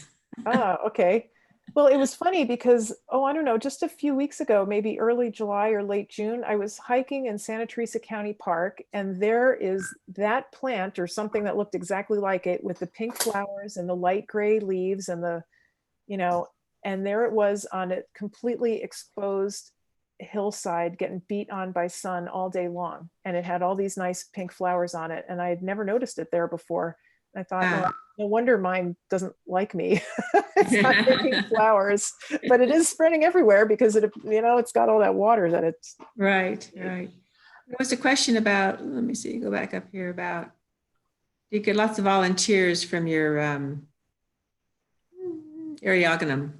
Ah, okay. Well, it was funny because, I don't know, just a few weeks ago, maybe early July or late June, I was hiking in Santa Teresa County Park, and there is that plant or something that looked exactly like it with the pink flowers and the light gray leaves and and there it was on a completely exposed hillside getting beat on by sun all day long. And it had all these nice pink flowers on it. And I had never noticed it there before. I thought, well, no wonder mine doesn't like me. It's not making flowers, but it is spreading everywhere because it's got all that water that it's. Right. There was a question about, let me see, go back up here about, you get lots of volunteers from your Eriogonum.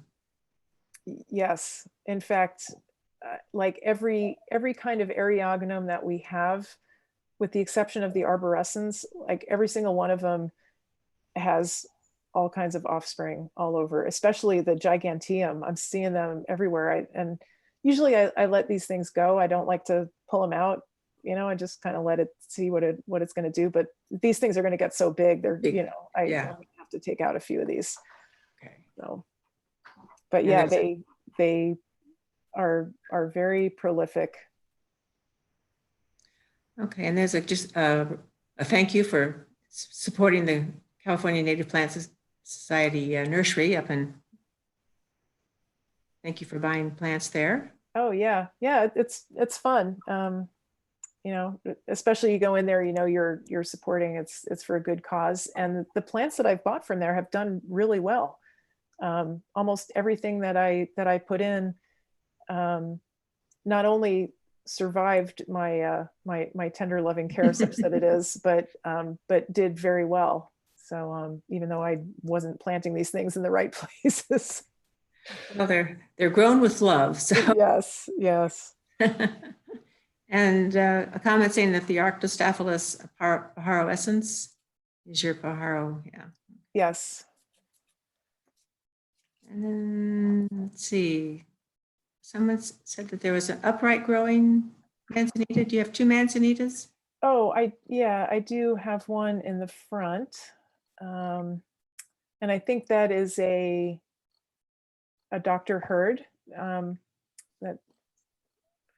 Yes. In fact, like every kind of Eriogonum that we have, with the exception of the arborescens, like every single one of them has all kinds of offspring all over, especially the giganteum. I'm seeing them everywhere. And usually I let these things go. I don't like to pull them out. I just kind of let it see what it's going to do. But these things are going to get so big. They're, I have to take out a few of these. Okay. So, but yeah, they are very prolific. Okay, and there's just a thank you for supporting the California Native Plant Society nursery up in. Thank you for buying plants there. Oh yeah, it's fun. Especially you go in there, you're supporting. It's for a good cause, and the plants that I've bought from there have done really well. Almost everything that I put in, not only survived my my tender loving care such that it is, but did very well. So even though I wasn't planting these things in the right places. Well, they're grown with love. So yes. And a comment saying that the Arctostaphylos paharoescens is your paharo. Yeah. Yes. And then let's see. Someone said that there was an upright growing manzanita. Do you have two manzanitas? Oh, I do have one in the front. And I think that is a Dr. Hurd. That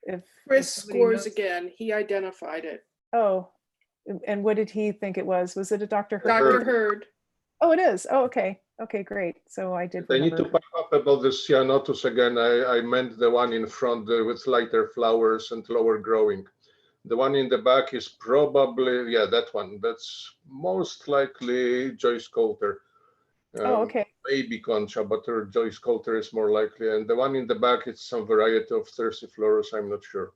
if Chris somebody scores knows- again. He identified it. Oh, and what did he think it was? Was it a Dr. Hurd? Dr. Hurd. Oh, it is. Oh, okay. Okay, great. So I did I need to remember. pipe up about the cyanotus again. I meant the one in front with lighter flowers and lower growing. The one in the back is probably, that one. That's most likely Joyce Coulter. Oh, okay. Maybe Concha, but Joyce Coulter is more likely. And the one in the back, it's some variety of Thersiflorus. I'm not sure.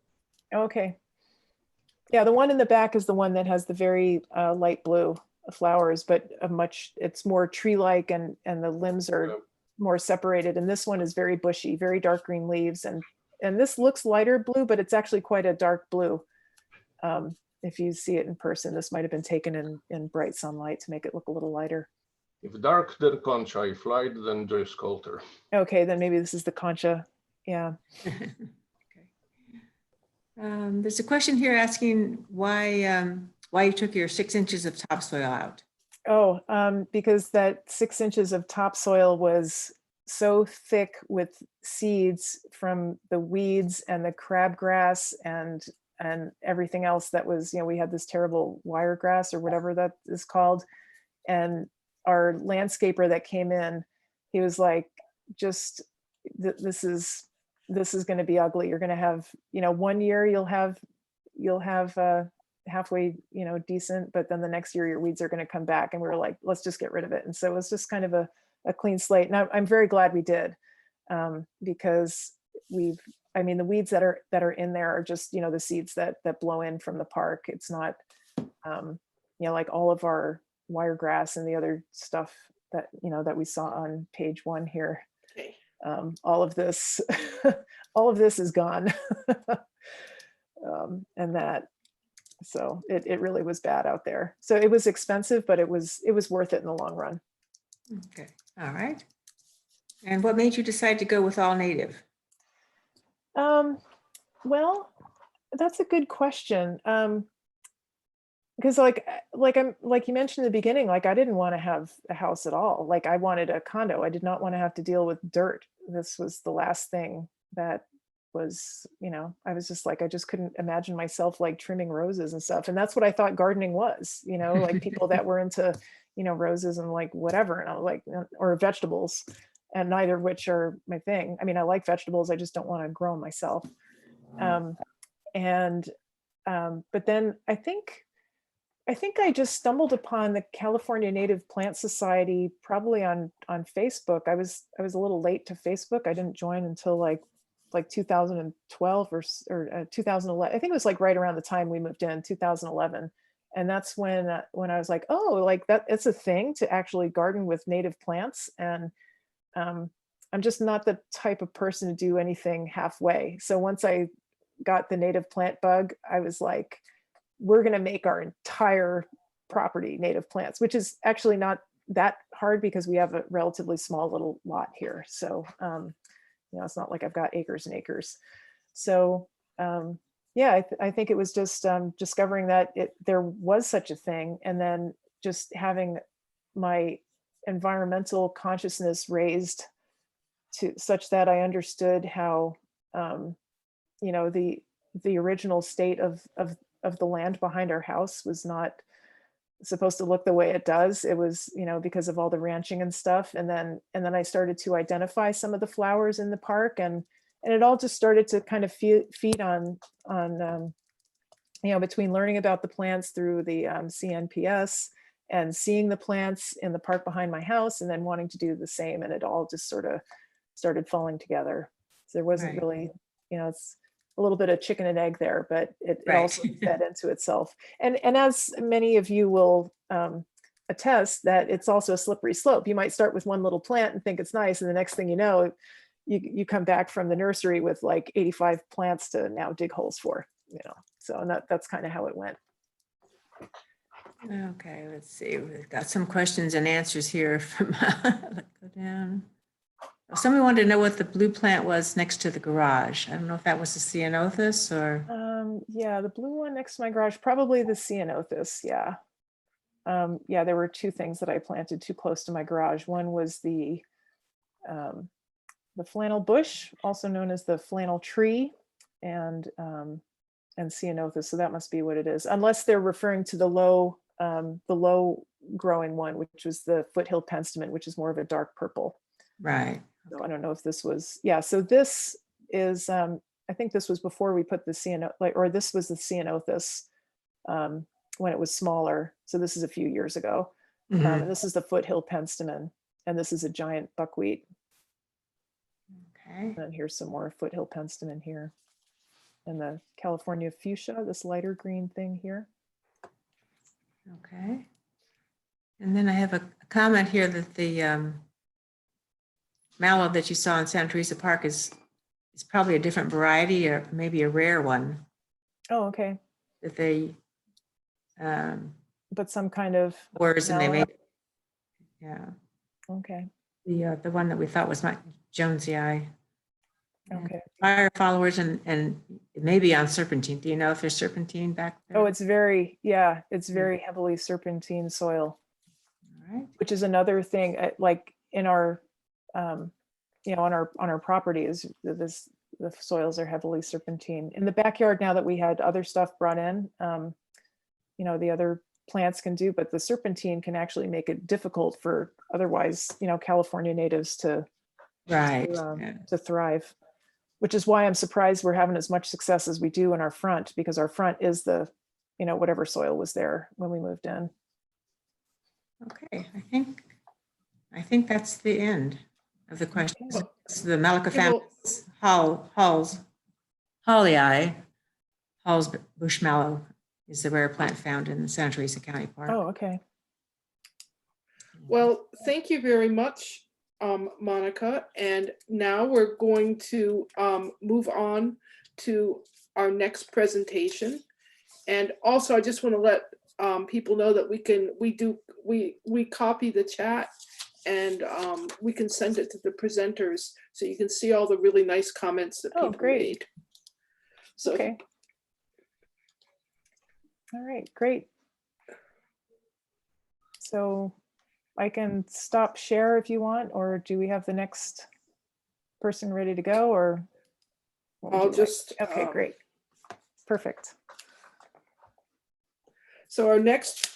Okay. Yeah, the one in the back is the one that has the very light blue flowers, but it's more tree-like, and the limbs are more separated. And this one is very bushy, very dark green leaves. And this looks lighter blue, but it's actually quite a dark blue. If you see it in person, this might have been taken in bright sunlight to make it look a little lighter. If dark, then concha. If light, then Joyce Coulter. Okay, then maybe this is the concha. Yeah. Okay. There's a question here asking why you took your 6 inches of topsoil out. Oh, because that 6 inches of topsoil was so thick with seeds from the weeds and the crabgrass and everything else that was, you know, we had this terrible wiregrass or whatever that is called. And our landscaper that came in, he was like, just this is going to be ugly. You're going to have, you know, 1 year you'll have halfway, you know, decent, but then the next year your weeds are going to come back. And we were like, let's just get rid of it. And so it was just kind of a clean slate. And I'm very glad we did, because I mean, the weeds that are in there are just, you know, the seeds that blow in from the park. It's not, you know, like all of our wiregrass and the other stuff that, you know, that we saw on page 1 here. Okay. All of this, all of this is gone. And that, so it really was bad out there. So it was expensive, but it was worth it in the long run. Okay, all right. And what made you decide to go with all native? Well, that's a good question. Because like you mentioned in the beginning, like I didn't want to have a house at all. Like I wanted a condo. I did not want to have to deal with dirt. This was the last thing that was, you know, I was just like, I just couldn't imagine myself like trimming roses and stuff. And that's what I thought gardening was, you know, like people that were into, you know, roses and like whatever. And I was like, or vegetables, and neither of which are my thing. I mean, I like vegetables. I just don't want to grow them myself. But then I think I just stumbled upon the California Native Plant Society probably on Facebook. I was a little late to Facebook. I didn't join until like 2012 or 2011. I think it was like right around the time we moved in, 2011. And that's when I was like, oh, like that, it's a thing to actually garden with native plants. And I'm just not the type of person to do anything halfway. So once I got the native plant bug, I was like, we're going to make our entire property native plants, which is actually not that hard because we have a relatively small little lot here. So, you know, it's not like I've got acres and acres. So, yeah, I think it was just discovering that there was such a thing, and then just having my environmental consciousness raised to such that I understood how, you know, the original state of the land behind our house was not supposed to look the way it does. It was, you know, because of all the ranching and stuff. And then I started to identify some of the flowers in the park, and it all just started to kind of feed on you know, between learning about the plants through the CNPS and seeing the plants in the park behind my house, and then wanting to do the same. And it all just sort of started falling together. So there wasn't Right. really, you know, it's a little bit of chicken and egg there, but it Right. also fed into itself. And as many of you will attest, that it's also a slippery slope. You might start with one little plant and think it's nice, and the next thing you know, you come back from the nursery with like 85 plants to now dig holes for, you know. So and that's kind of how it went. Okay, let's see. We've got some questions and answers here from, let's go down. Somebody wanted to know what the blue plant was next to the garage. I don't know if that was the ceanothus or. Yeah, the blue one next to my garage, probably the ceanothus. Yeah. Yeah, there were two things that I planted too close to my garage. One was the flannel bush, also known as the flannel tree, and ceanothus. So that must be what it is, unless they're referring to the low growing one, which was the foothill penstemon, which is more of a dark purple. Right. So I don't know if this was, yeah. So this is, I think this was before we put the ceanothus, or this was the ceanothus when it was smaller. So this is a few years ago. Mhm. And this is the foothill penstemon, and this is a giant buckwheat. Okay. And here's some more foothill penstemon here. And the California fuchsia, this lighter green thing here. Okay. And then I have a comment here that the mallow that you saw in Santa Teresa Park is probably a different variety, or maybe a rare one Oh, okay. that they But some kind of words and they mallow. made. Yeah, Okay, the one that we thought was my Jonesy eye. And okay. fire followers and maybe on serpentine. Do you know if there's serpentine back there? Oh, it's very, yeah, it's very heavily serpentine soil, All right. which is another thing, like in our, you know, on our property is this, the soils are heavily serpentine. In the backyard, now that we had other stuff brought in, you know, the other plants can do, but the serpentine can actually make it difficult for otherwise, you know, California natives to Right. to thrive, which is why I'm surprised we're having as much success as we do in our front, because our front is the, you know, whatever soil was there when we moved in. Okay, I think that's the end of the questions. Well, It's the Malacca yeah, well- family's Holly Hall's bush mallow is the rare plant found in the Santa Teresa County Park. Oh, okay. Well, thank you very much, Monica. And now we're going to move on to our next presentation. And also, I just want to let people know that we copy the chat and we can send it to the presenters so you can see all the really nice comments that Oh, people great. made. So Okay. All right, great. So I can stop share if you want, or do we have the next person ready to go, or? what would I'll you like? just, Okay, great. Perfect. so our next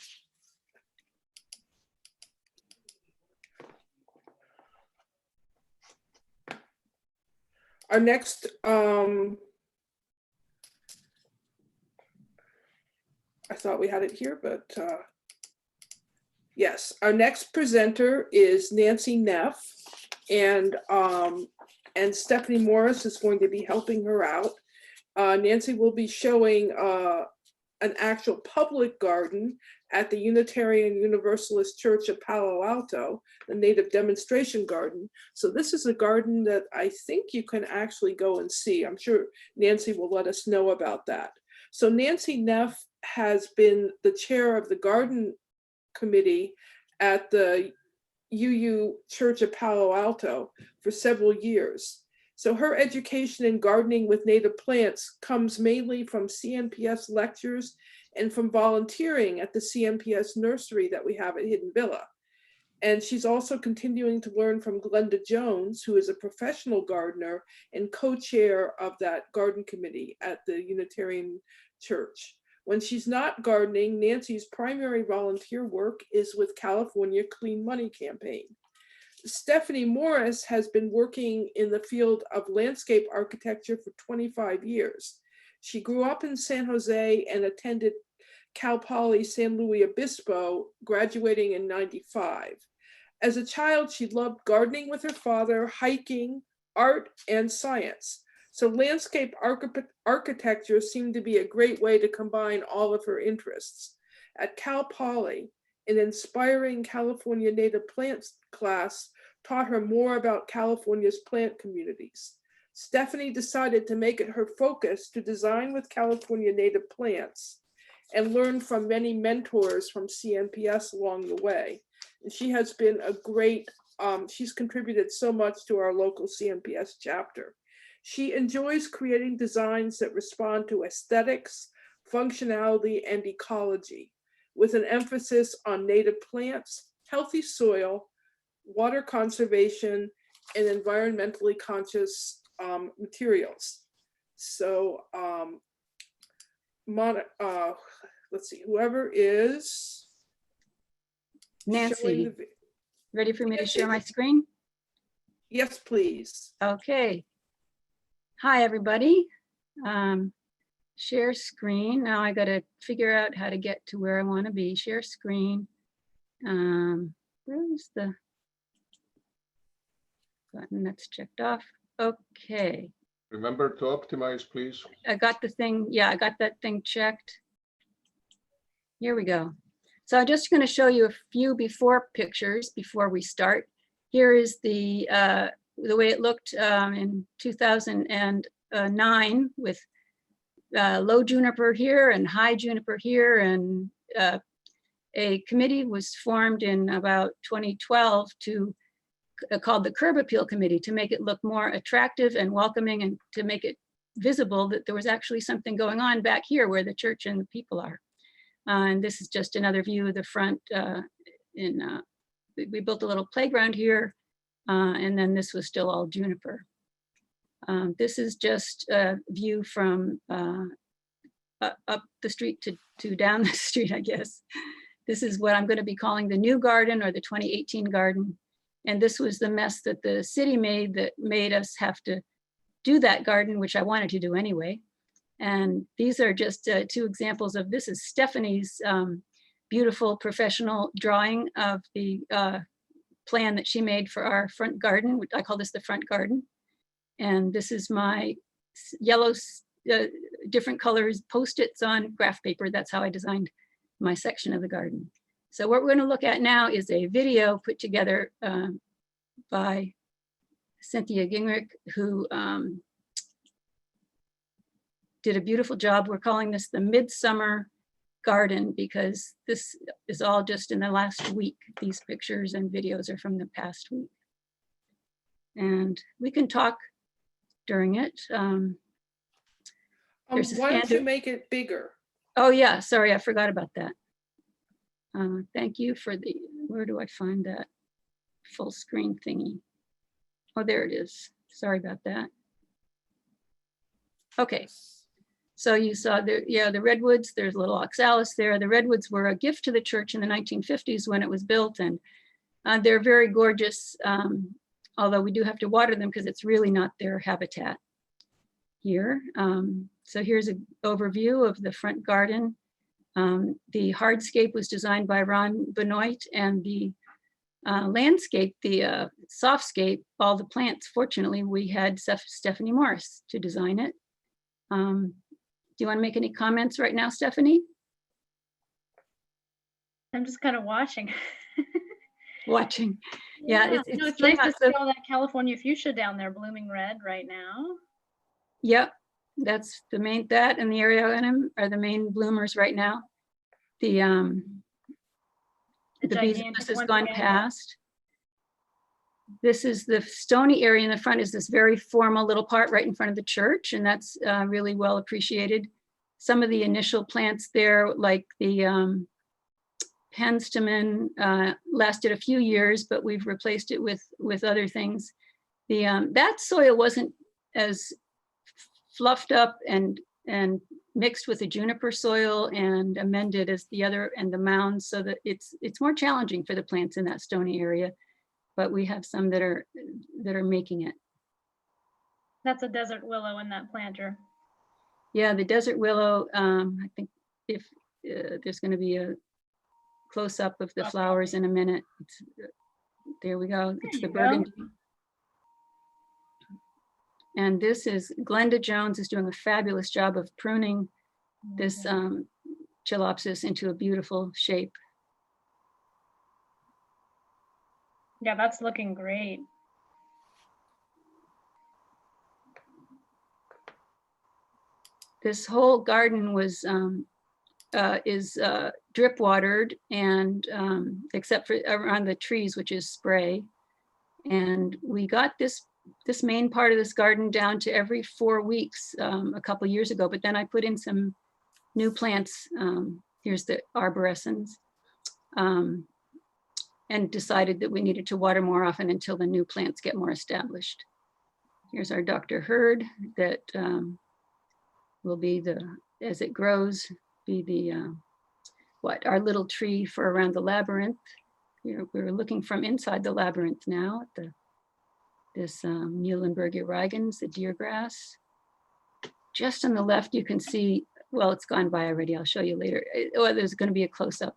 I thought we had it here, but yes, our next presenter is Nancy Neff, and Stephanie Morris is going to be helping her out. Nancy will be showing an actual public garden at the Unitarian Universalist Church of Palo Alto, the native demonstration garden. So this is a garden that I think you can actually go and see. I'm sure Nancy will let us know about that. So Nancy Neff has been the chair of the garden committee at the UU Church of Palo Alto for several years. So her education in gardening with native plants comes mainly from CNPS lectures and from volunteering at the CNPS nursery that we have at Hidden Villa. And she's also continuing to learn from Glenda Jones, who is a professional gardener and co-chair of that garden committee at the Unitarian Church. When she's not gardening, Nancy's primary volunteer work is with California Clean Money Campaign. Stephanie Morris has been working in the field of landscape architecture for 25 years. She grew up in San Jose and attended Cal Poly San Luis Obispo, graduating in '95. As a child, she loved gardening with her father, hiking, art, and science. So landscape architecture seemed to be a great way to combine all of her interests. At Cal Poly, an inspiring California native plants class taught her more about California's plant communities. Stephanie decided to make it her focus to design with California native plants and learn from many mentors from CNPS along the way. And she has been a great, she's contributed so much to our local CNPS chapter. She enjoys creating designs that respond to aesthetics, functionality, and ecology, with an emphasis on native plants, healthy soil, water conservation, and environmentally conscious materials. So let's see, whoever is Nancy, the, ready for me to Nancy. share my screen? yes, please. Okay. Hi, everybody. Share screen. Now I got to figure out how to get to where I want to be. Share screen. Where's the button that's checked off? Okay. Remember to optimize, please. I got the thing. Yeah, I got that thing checked. Here we go. So I'm just going to show you a few before pictures before we start. Here is the way it looked in 2009 with low juniper here and high juniper here, and a committee was formed in about 2012 to called the Curb Appeal Committee, to make it look more attractive and welcoming, and to make it visible that there was actually something going on back here where the church and the people are. And this is just another view of the front. We built a little playground here, and then this was still all juniper. This is just a view from up the street to down the street, I guess. This is what I'm going to be calling the new garden, or the 2018 garden. And this was the mess that the city made that made us have to do that garden, which I wanted to do anyway. And these are just 2 examples of, this is Stephanie's beautiful professional drawing of the plan that she made for our front garden. I call this the front garden. And this is my yellow, different colors Post-its on graph paper. That's how I designed my section of the garden. So what we're going to look at now is a video put together by Cynthia Gingrich, who did a beautiful job. We're calling this the Midsummer Garden because this is all just in the last week. These pictures and videos are from the past week. And we can talk during it. Why don't you make it bigger? Oh yeah, sorry, I forgot about that. Thank you for the, where do I find that full screen thingy? Oh, there it is. Sorry about that. Okay, so you saw the redwoods, there's a little oxalis there. The redwoods were a gift to the church in the 1950s when it was built, and they're very gorgeous, although we do have to water them because it's really not their habitat here. So here's an overview of the front garden. The hardscape was designed by Ron Benoit, and the landscape, the softscape, all the plants, fortunately, we had Stephanie Morris to design it. Do you want to make any comments right now, Stephanie? I'm just kind of watching. Watching. Yeah, it's nice to see all that California fuchsia down there blooming red right now. Yep, that's the main, that and the Areoanum are the main bloomers right now. The beeswax has gone past. This is the stony area in the front, is this very formal little part right in front of the church, and that's really well appreciated. Some of the initial plants there, like the penstemon, lasted a few years, but we've replaced it with other things. That soil wasn't as fluffed up and mixed with the juniper soil and amended as the other, and the mounds, so that it's more challenging for the plants in that stony area. But we have some that are making it. That's a desert willow in that planter. Yeah, the desert willow. I think if there's going to be a close up of the flowers in a minute. There we go. It's the burgundy. And this is Glenda Jones is doing a fabulous job of pruning this Chelopsis into a beautiful shape. Yeah, that's looking great. This whole garden was drip watered, and except for around the trees, which is spray. And we got this main part of this garden down to every 4 weeks a couple years ago, but then I put in some new plants. Here's the arborescens, and decided that we needed to water more often until the new plants get more established. Here's our Dr. Hurd that will be as it grows, be the, our little tree for around the labyrinth. We're looking from inside the labyrinth now at this Muhlenberg erigens, the deer grass. Just on the left, you can see, well, it's gone by already. I'll show you later. There's going to be a close-up.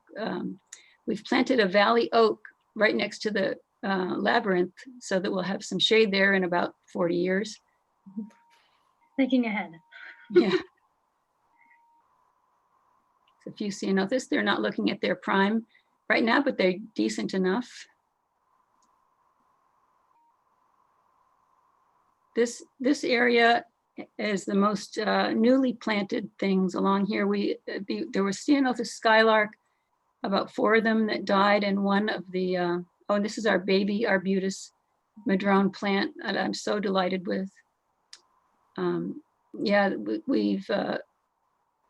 We've planted a valley oak right next to the labyrinth so that we'll have some shade there in about 40 years. Thinking ahead. Yeah. So if you see this, they're not looking at their prime right now, but they're decent enough. This area is the most newly planted things along here. There was Ceanothus skylark, about 4 of them that died, and one of the, oh, and this is our baby arbutus madrone plant that I'm so delighted with. Yeah,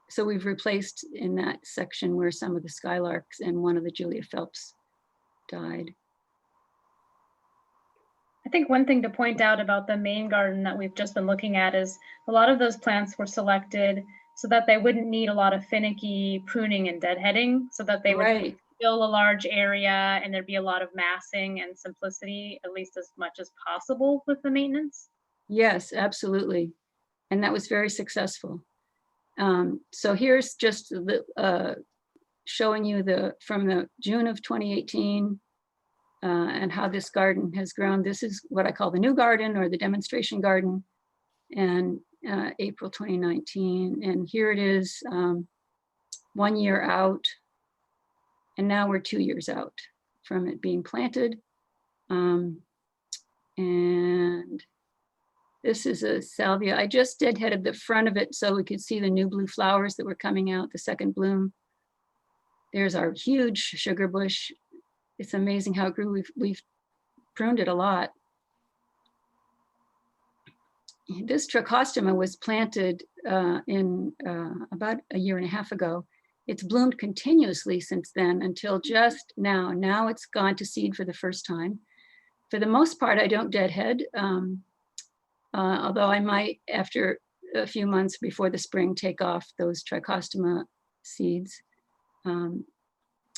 so we've replaced in that section where some of the skylarks and one of the Julia Phelps died. I think one thing to point out about the main garden that we've just been looking at is a lot of those plants were selected so that they wouldn't need a lot of finicky pruning and deadheading, so that they would Right. fill a large area and there'd be a lot of massing and simplicity, at least as much as possible with the maintenance. Yes, absolutely. And that was very successful. So here's just the, showing you from the June of 2018 and how this garden has grown. This is what I call the new garden or the demonstration garden, and April 2019. And here it is 1 year out. And now we're 2 years out from it being planted. And this is a salvia. I just deadheaded the front of it so we could see the new blue flowers that were coming out, the second bloom. There's our huge sugar bush. It's amazing how it grew. We've pruned it a lot. This Trichostoma was planted in about 1.5 years ago. It's bloomed continuously since then until just now. Now it's gone to seed for the first time. For the most part, I don't deadhead, although I might, after a few months before the spring, take off those Trichostoma seeds.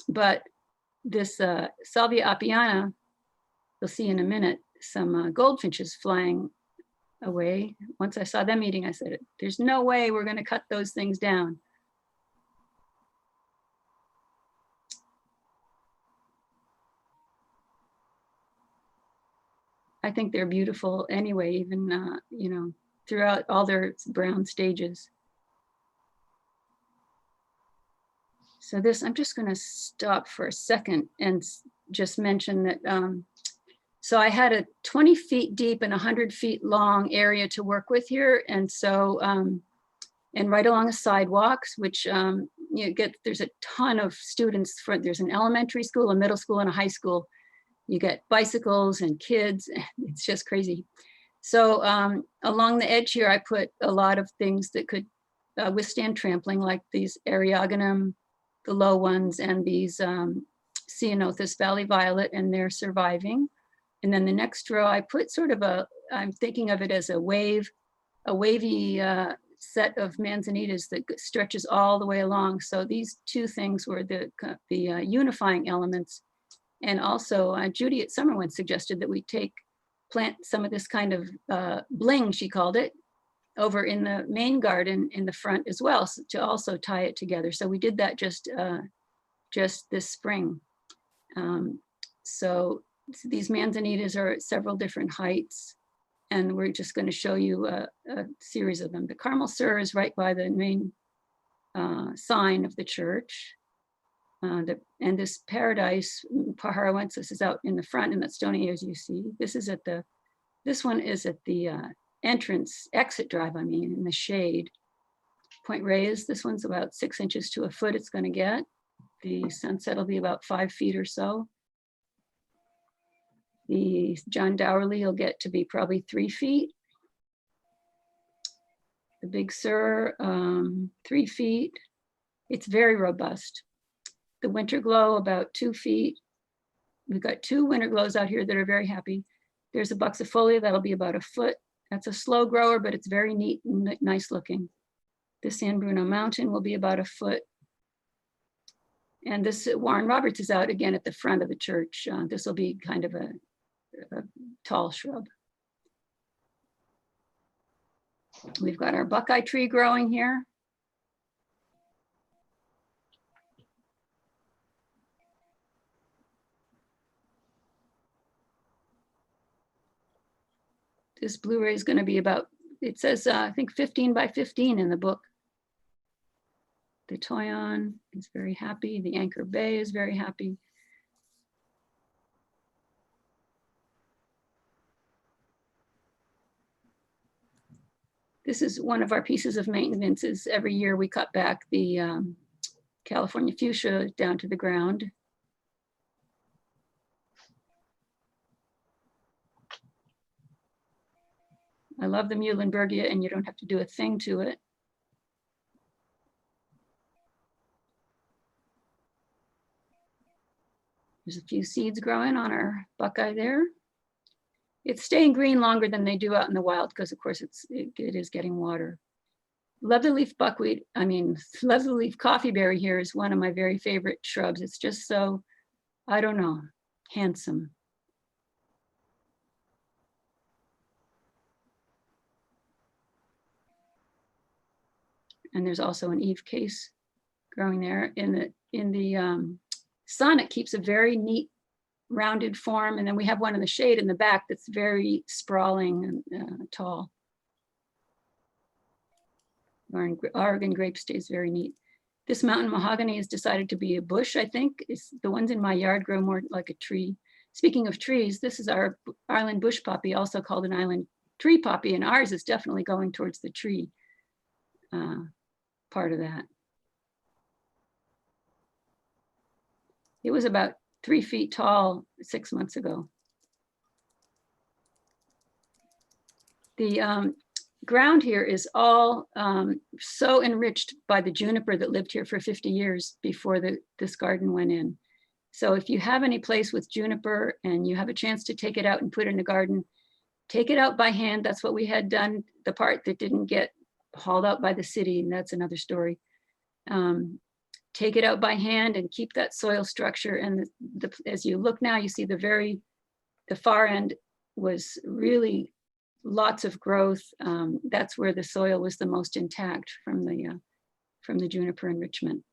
But this Salvia appiana, you'll see in a minute, some goldfinches flying away. Once I saw them eating, I said, there's no way we're going to cut those things down. I think they're beautiful anyway, even, you know, throughout all their brown stages. So this, I'm just going to stop for a second and just mention that, so I had a 20 feet deep and 100 feet long area to work with here. And so, and right along the sidewalks, which you get, there's a ton of students, there's an elementary school, a middle school, and a high school. You get bicycles and kids, it's just crazy. So along the edge here, I put a lot of things that could withstand trampling, like these Eriogonum, the low ones, and these Ceanothus valley violet, and they're surviving. And then the next row, I put sort of I'm thinking of it as a wavy set of manzanitas that stretches all the way along. So these two things were the unifying elements. And also Judy at Summerwind suggested that we plant some of this kind of bling, she called it, over in the main garden in the front as well, so to also tie it together. So we did that just this spring. So these manzanitas are at several different heights, and we're just going to show you a series of them. The Carmel Sur is right by the main sign of the church. And this Paradise Pajaroensis is out in the front in that stony as you see. This one is at the exit drive, I mean, in the shade. Point Reyes, this one's about 6 inches to a foot it's going to get. The Sunset will be about 5 feet or so. The John Dowerly will get to be probably 3 feet. The Big Sur, 3 feet. It's very robust. The Winter Glow, about 2 feet. We've got 2 Winter Glows out here that are very happy. There's a Buxifolia, that'll be about 1 foot. That's a slow grower, but it's very neat and nice looking. The San Bruno Mountain will be about 1 foot. And this Warren Roberts is out again at the front of the church. This will be kind of a tall shrub. We've got our buckeye tree growing here. This Blu-ray is going to be about, it says, I think 15 by 15 in the book. The Toyon is very happy. The Anchor Bay is very happy. This is one of our pieces of maintenance. Is every year we cut back the California fuchsia down to the ground. I love the Muhlenbergia, and you don't have to do a thing to it. There's a few seeds growing on our buckeye there. It's staying green longer than they do out in the wild because, of course, it is getting water. Leatherleaf buckwheat, I mean, leatherleaf coffeeberry here is one of my very favorite shrubs. It's just so, I don't know, handsome. And there's also an Eve case growing there. In the sun, it keeps a very neat rounded form. And then we have one in the shade in the back that's very sprawling and tall. Oregon grape stays very neat. This mountain mahogany is decided to be a bush, I think. The ones in my yard grow more like a tree. Speaking of trees, this is our island bush poppy, also called an island tree poppy, and ours is definitely going towards the tree part of that. It was about 3 feet tall 6 months ago. The ground here is all so enriched by the juniper that lived here for 50 years before this garden went in. So if you have any place with juniper and you have a chance to take it out and put it in a garden, take it out by hand. That's what we had done, the part that didn't get hauled out by the city, and that's another story. Take it out by hand and keep that soil structure. And as you look now, you see the far end was really lots of growth. That's where the soil was the most intact from the juniper enrichment.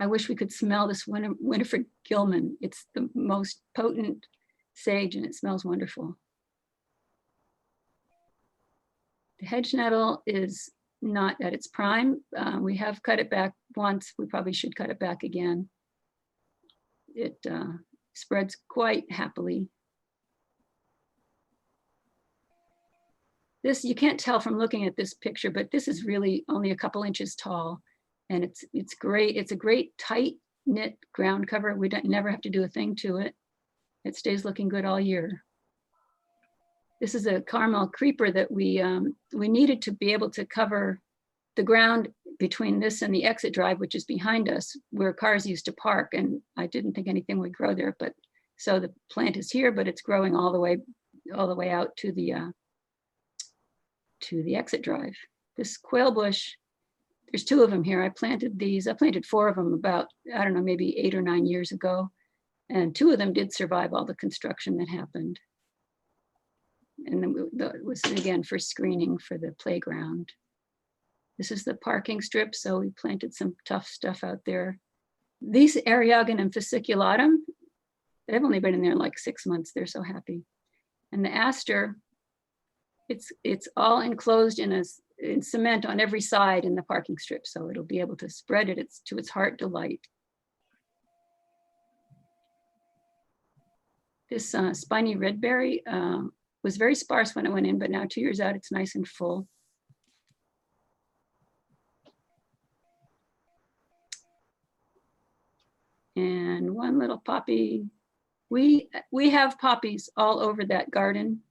I wish we could smell this Winifred Gilman. It's the most potent sage and it smells wonderful. The hedge nettle is not at its prime. We have cut it back once. We probably should cut it back again. It spreads quite happily. This, you can't tell from looking at this picture, but this is really only a couple inches tall. And it's great. It's a great tight knit ground cover. We never have to do a thing to it. It stays looking good all year. This is a Carmel creeper that we needed to be able to cover the ground between this and the exit drive, which is behind us, where cars used to park. And I didn't think anything would grow there, but so the plant is here, but it's growing all the way out to the exit drive. This quail bush, there's 2 of them here. I planted these. I planted 4 of them about, I don't know, maybe 8 or 9 years ago. And 2 of them did survive all the construction that happened. And then it was again for screening for the playground. This is the parking strip. So we planted some tough stuff out there. These Eriogonum fasciculatum, they've only been in there like 6 months. They're so happy. And the aster, it's all enclosed in cement on every side in the parking strip. So it'll be able to spread it to its heart delight. This spiny redberry was very sparse when it went in, but now 2 years out, it's nice and full. And one little poppy. We have poppies all over that garden.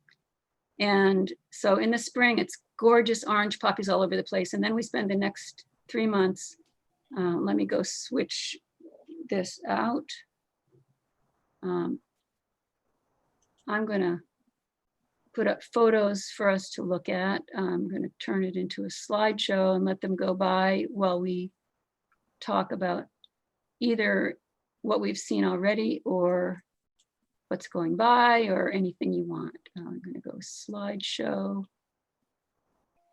And so in the spring, it's gorgeous orange poppies all over the place. And then we spend the next 3 months, let me go switch this out. I'm gonna put up photos for us to look at. I'm gonna turn it into a slideshow and let them go by while we talk about either what we've seen already or what's going by or anything you want. I'm gonna go slideshow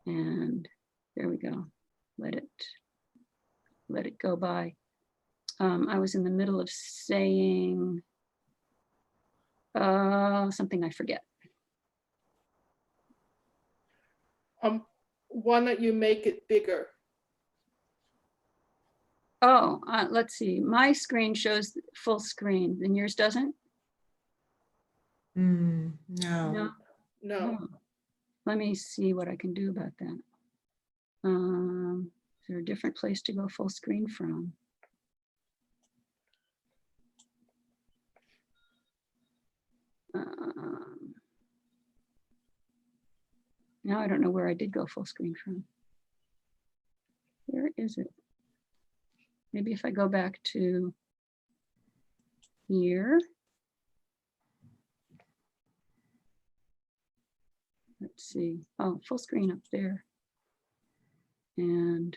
and there we go. Let it go by. I was in the middle of saying something I forget. Why don't you make it bigger? Oh, let's see. My screen shows full screen and yours doesn't? No. No. let me see what I can do about that. Is there a different place to go full screen from? Now I don't know where I did go full screen from. Where is it? Maybe if I go back to here. Let's see. Oh, full screen up there. And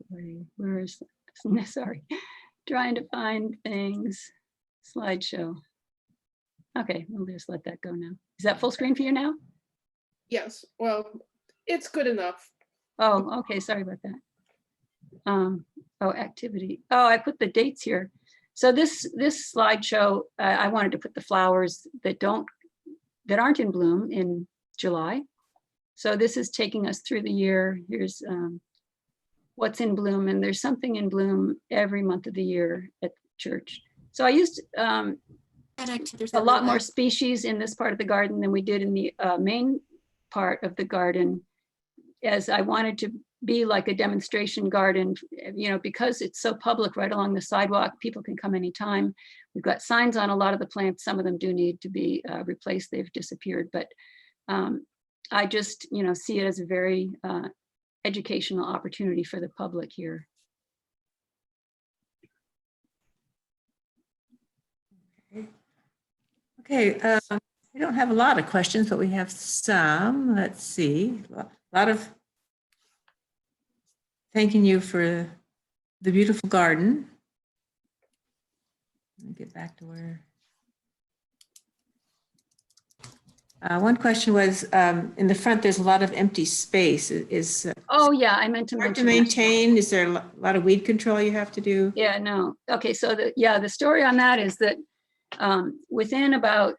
play. Where is that? Sorry. Trying to find things. Slideshow. Okay, we'll just let that go now. Is that full screen for you now? Yes, well, it's good enough. Oh, okay, sorry about that. Oh, activity. Oh, I put the dates here. So this slideshow, I wanted to put the flowers that aren't in bloom in July. So this is taking us through the year. Here's what's in bloom, and there's something in bloom every month of the year at church. So I used a lot more species in this part of the garden than we did in the main part of the garden, as I wanted to be like a demonstration garden, you know, because it's so public right along the sidewalk, people can come anytime. We've got signs on a lot of the plants. Some of them do need to be replaced. They've disappeared, but I just, you know, see it as a very educational opportunity for the public here. Okay, we don't have a lot of questions, but we have some. Let's see. A lot of thanking you for the beautiful garden. Let me get back to where. One question was, in the front, there's a lot of empty space. Oh yeah, I meant to hard to mention that. maintain? Is there a lot of weed control you have to do? Yeah, no. Okay, so the story on that is that within about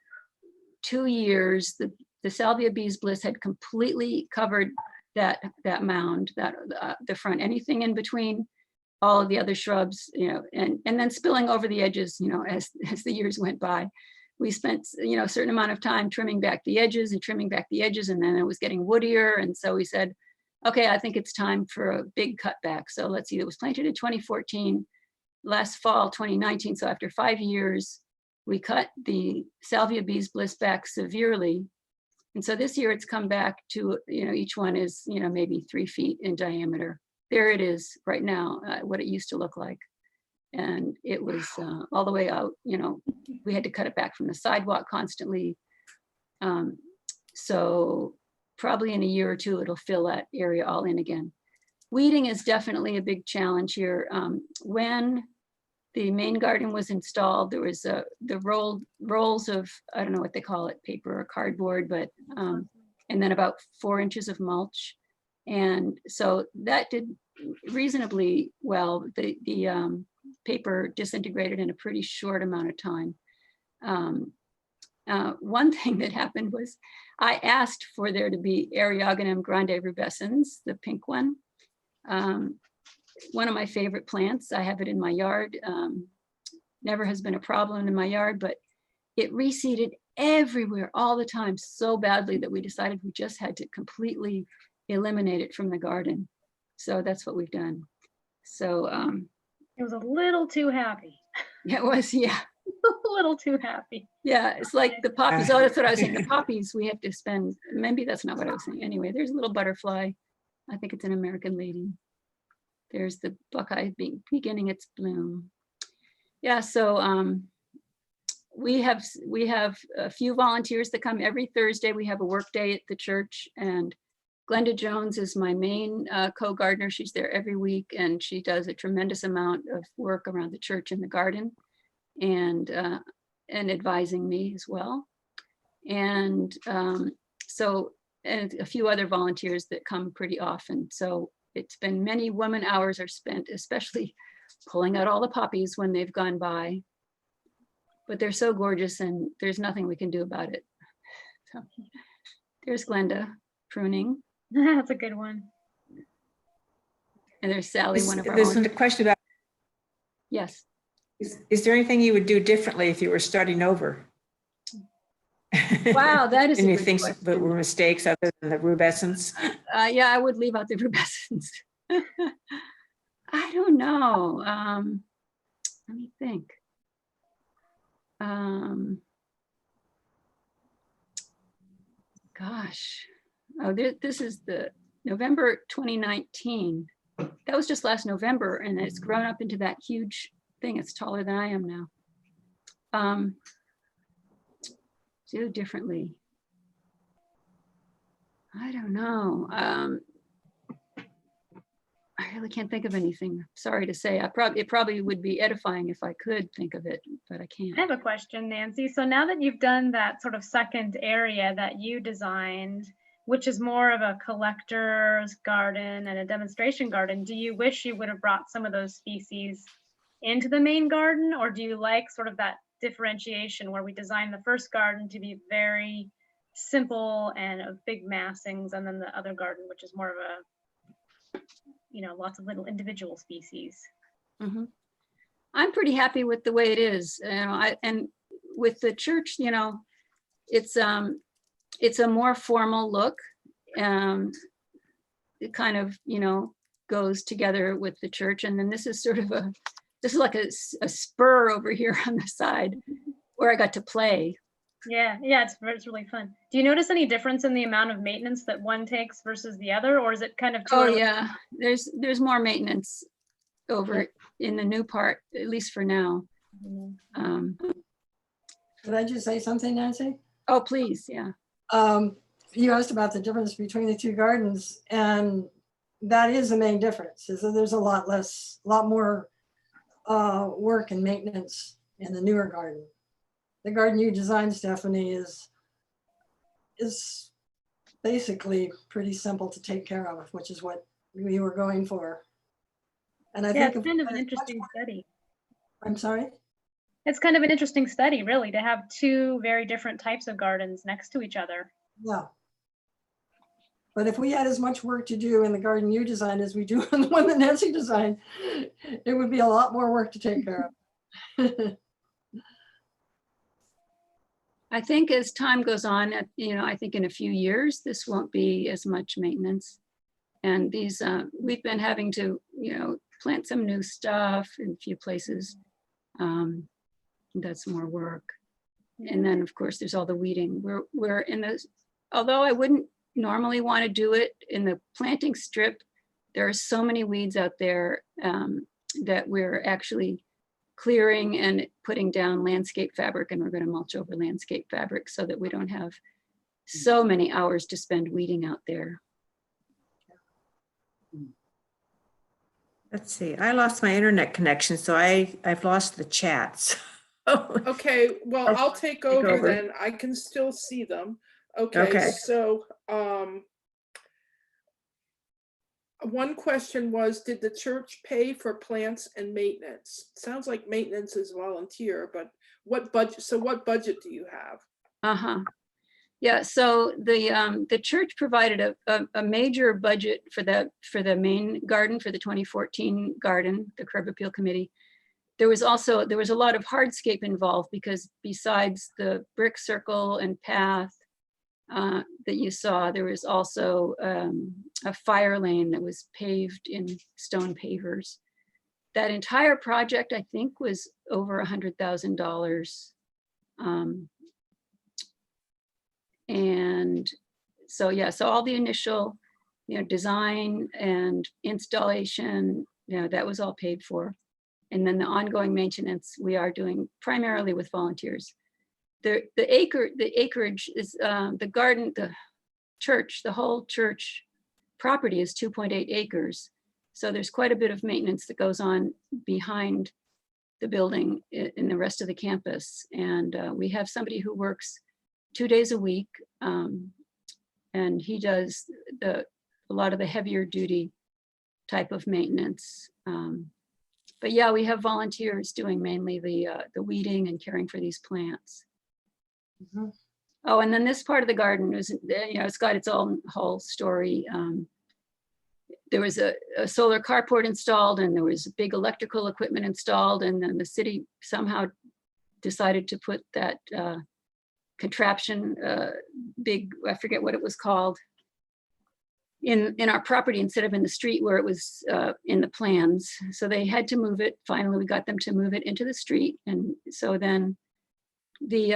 2 years, the Salvia bees bliss had completely covered that mound, the front, anything in between, all of the other shrubs, you know, and then spilling over the edges, you know, as the years went by. We spent, you know, a certain amount of time trimming back the edges, and then it was getting woodier. And so we said, okay, I think it's time for a big cutback. So let's see, it was planted in 2014, last fall, 2019. So after 5 years, we cut the Salvia bees bliss back severely. And so this year it's come back to, you know, each one is, you know, maybe 3 feet in diameter. There it is right now, what it used to look like. And it was all the way out, you know, we had to cut it back from the sidewalk constantly. So probably in a year or two, it'll fill that area all in again. Weeding is definitely a big challenge here. When the main garden was installed, there was the rolls of, I don't know what they call it, paper or cardboard, but, and then about 4 inches of mulch. And so that did reasonably well. The paper disintegrated in a pretty short amount of time. One thing that happened was I asked for there to be Eriogonum grande rubescens, the pink one. One of my favorite plants. I have it in my yard. Never has been a problem in my yard, but it reseeded everywhere all the time so badly that we decided we just had to completely eliminate it from the garden. So that's what we've done. So It was a little too happy. it was, yeah. A little too happy. Yeah, it's like the poppies. Oh, that's what I was saying. The poppies, we have to spend, maybe that's not what I was saying. Anyway, there's a little butterfly. I think it's an American lady. There's the buckeye beginning its bloom. Yeah, so we have a few volunteers that come every Thursday. We have a work day at the church, and Glenda Jones is my main co-gardener. She's there every week, and she does a tremendous amount of work around the church and the garden, and advising me as well. And so, and a few other volunteers that come pretty often. So it's been many woman hours are spent, especially pulling out all the poppies when they've gone by. But they're so gorgeous, and there's nothing we can do about it. So there's Glenda pruning. That's a good one. And there's Sally, one of our There's own. a question about, Yes. is there anything you would do differently if you were starting over? Wow, that is a Any good things that question. were mistakes other than the rubescence? Yeah, I would leave out the rubescence. I don't know. Let me think. Gosh, oh, this is the November 2019. That was just last November, and it's grown up into that huge thing. It's taller than I am now. Do differently. I don't know. I really can't think of anything. Sorry to say. It probably would be edifying if I could think of it, but I can't. I have a question, Nancy. So now that you've done that sort of second area that you designed, which is more of a collector's garden and a demonstration garden, do you wish you would have brought some of those species into the main garden, or do you like sort of that differentiation where we designed the first garden to be very simple and of big massings, and then the other garden, which is more of a, you know, lots of little individual species? Mm-hmm. I'm pretty happy with the way it is. You know, and with the church, you know, it's a more formal look. It kind of, you know, goes together with the church. And then this is sort of this is like a spur over here on the side where I got to play. Yeah, it's really fun. Do you notice any difference in the amount of maintenance that one takes versus the other, or is it kind of too Oh early? yeah, there's more maintenance over in the new part, at least for now. Could I just say something, Nancy? Oh, please, yeah. You asked about the difference between the two gardens, and that is the main difference, is that there's a lot more work and maintenance in the newer garden. The garden you designed, Stephanie, is basically pretty simple to take care of, which is what we were going for. And I think it's kind of an interesting study. I'm sorry? It's kind of an interesting study, really, to have two very different types of gardens next to each other. Yeah. But if we had as much work to do in the garden you designed as we do in the one that Nancy designed, it would be a lot more work to take care of. I think as time goes on, you know, I think in a few years, this won't be as much maintenance. And these, we've been having to, you know, plant some new stuff in a few places. That's more work. And then of course, there's all the weeding. We're in this, although I wouldn't normally want to do it in the planting strip, there are so many weeds out there that we're actually clearing and putting down landscape fabric, and we're going to mulch over landscape fabric so that we don't have so many hours to spend weeding out there. Let's see, I lost my internet connection, so I've lost the chats. Okay, well, I'll take over over. then. I can still see them. Okay, Okay. so one question was, did the church pay for plants and maintenance? Sounds like maintenance is volunteer, but what budget? So what budget do you have? Yeah, so the church provided a major budget for the main garden, for the 2014 garden, the Curb Appeal Committee. There was a lot of hardscape involved, because besides the brick circle and path that you saw, there was also a fire lane that was paved in stone pavers. That entire project, I think, was over $100,000. And so, yeah, so all the initial, you know, design and installation, you know, that was all paid for. And then the ongoing maintenance we are doing primarily with volunteers. The acreage is the garden, the church, the whole church property is 2.8 acres. So there's quite a bit of maintenance that goes on behind the building in the rest of the campus. And we have somebody who works 2 days a week, and he does a lot of the heavier duty type of maintenance. But yeah, we have volunteers doing mainly the weeding and caring for these plants. Mhm. Oh, and then this part of the garden is, you know, it's got its own whole story. There was a solar carport installed, and there was big electrical equipment installed, and then the city somehow decided to put that contraption, big, I forget what it was called, in our property instead of in the street where it was in the plans. So they had to move it. Finally, we got them to move it into the street. And so then the,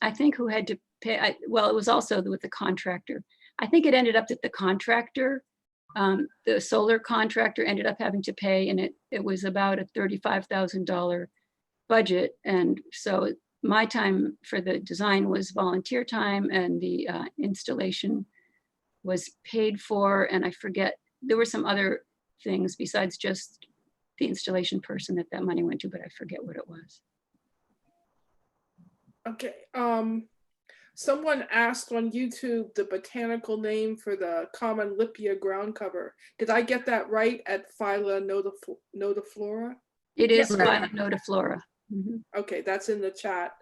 I think who had to pay, well, it was also with the contractor. I think it ended up that the contractor, the solar contractor ended up having to pay, and it was about a $35,000 budget. And so my time for the design was volunteer time, and the installation was paid for. And I forget, there were some other things besides just the installation person that money went to, but I forget what it was. Okay, someone asked on YouTube the botanical name for the common Lippia ground cover. Did I get that right, at Phyla nodiflora? It is Yep. Phyla nodiflora. Mhm. Okay, that's in the chat.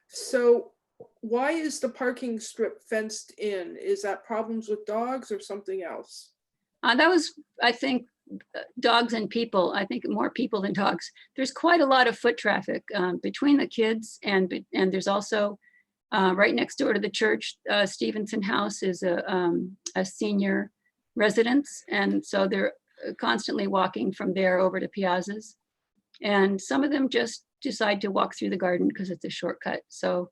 So why is the parking strip fenced in? Is that problems with dogs or something else? That was, I think, dogs and people. I think more people than dogs. There's quite a lot of foot traffic between the kids, and there's also right next door to the church, Stevenson House is a senior residence, and so they're constantly walking from there over to Piazzas. And some of them just decide to walk through the garden because it's a shortcut. So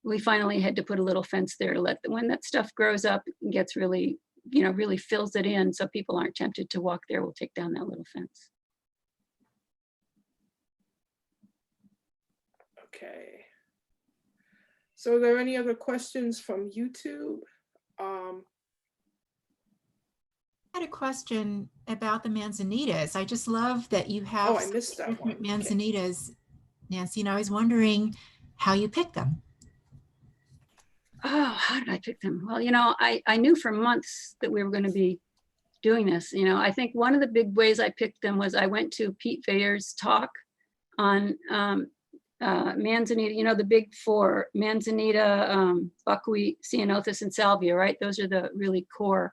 we finally had to put a little fence there to let when that stuff grows up and gets really, really fills it in, so people aren't tempted to walk there, we'll take down that little fence. Okay. So are there any other questions from YouTube? I had a question about the manzanitas. I just love that you have Oh, I missed that one. different manzanitas, Nancy, and I was wondering how you pick them. Oh, how did I pick them? Well, I knew for months that we were going to be doing this. I think one of the big ways I picked them was I went to Pete Vayer's talk on manzanita, the big four: manzanita, buckwheat, ceanothus, and salvia, right? Those are the really core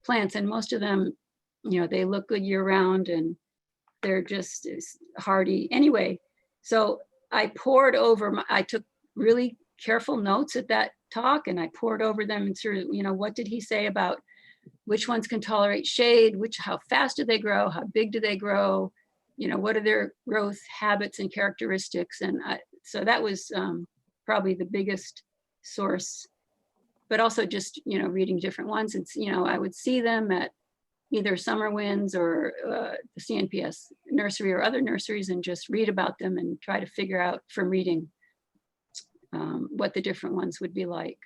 plants, and most of them, they look good year round, and they're just hardy. Anyway, so I took really careful notes at that talk, and I poured over them and sort of, what did he say about which ones can tolerate shade, how fast do they grow, how big do they grow, what are their growth habits and characteristics. And so that was probably the biggest source, but also just, reading different ones. And, I would see them at either Summer Winds or the CNPS nursery or other nurseries, and just read about them and try to figure out from reading what the different ones would be like.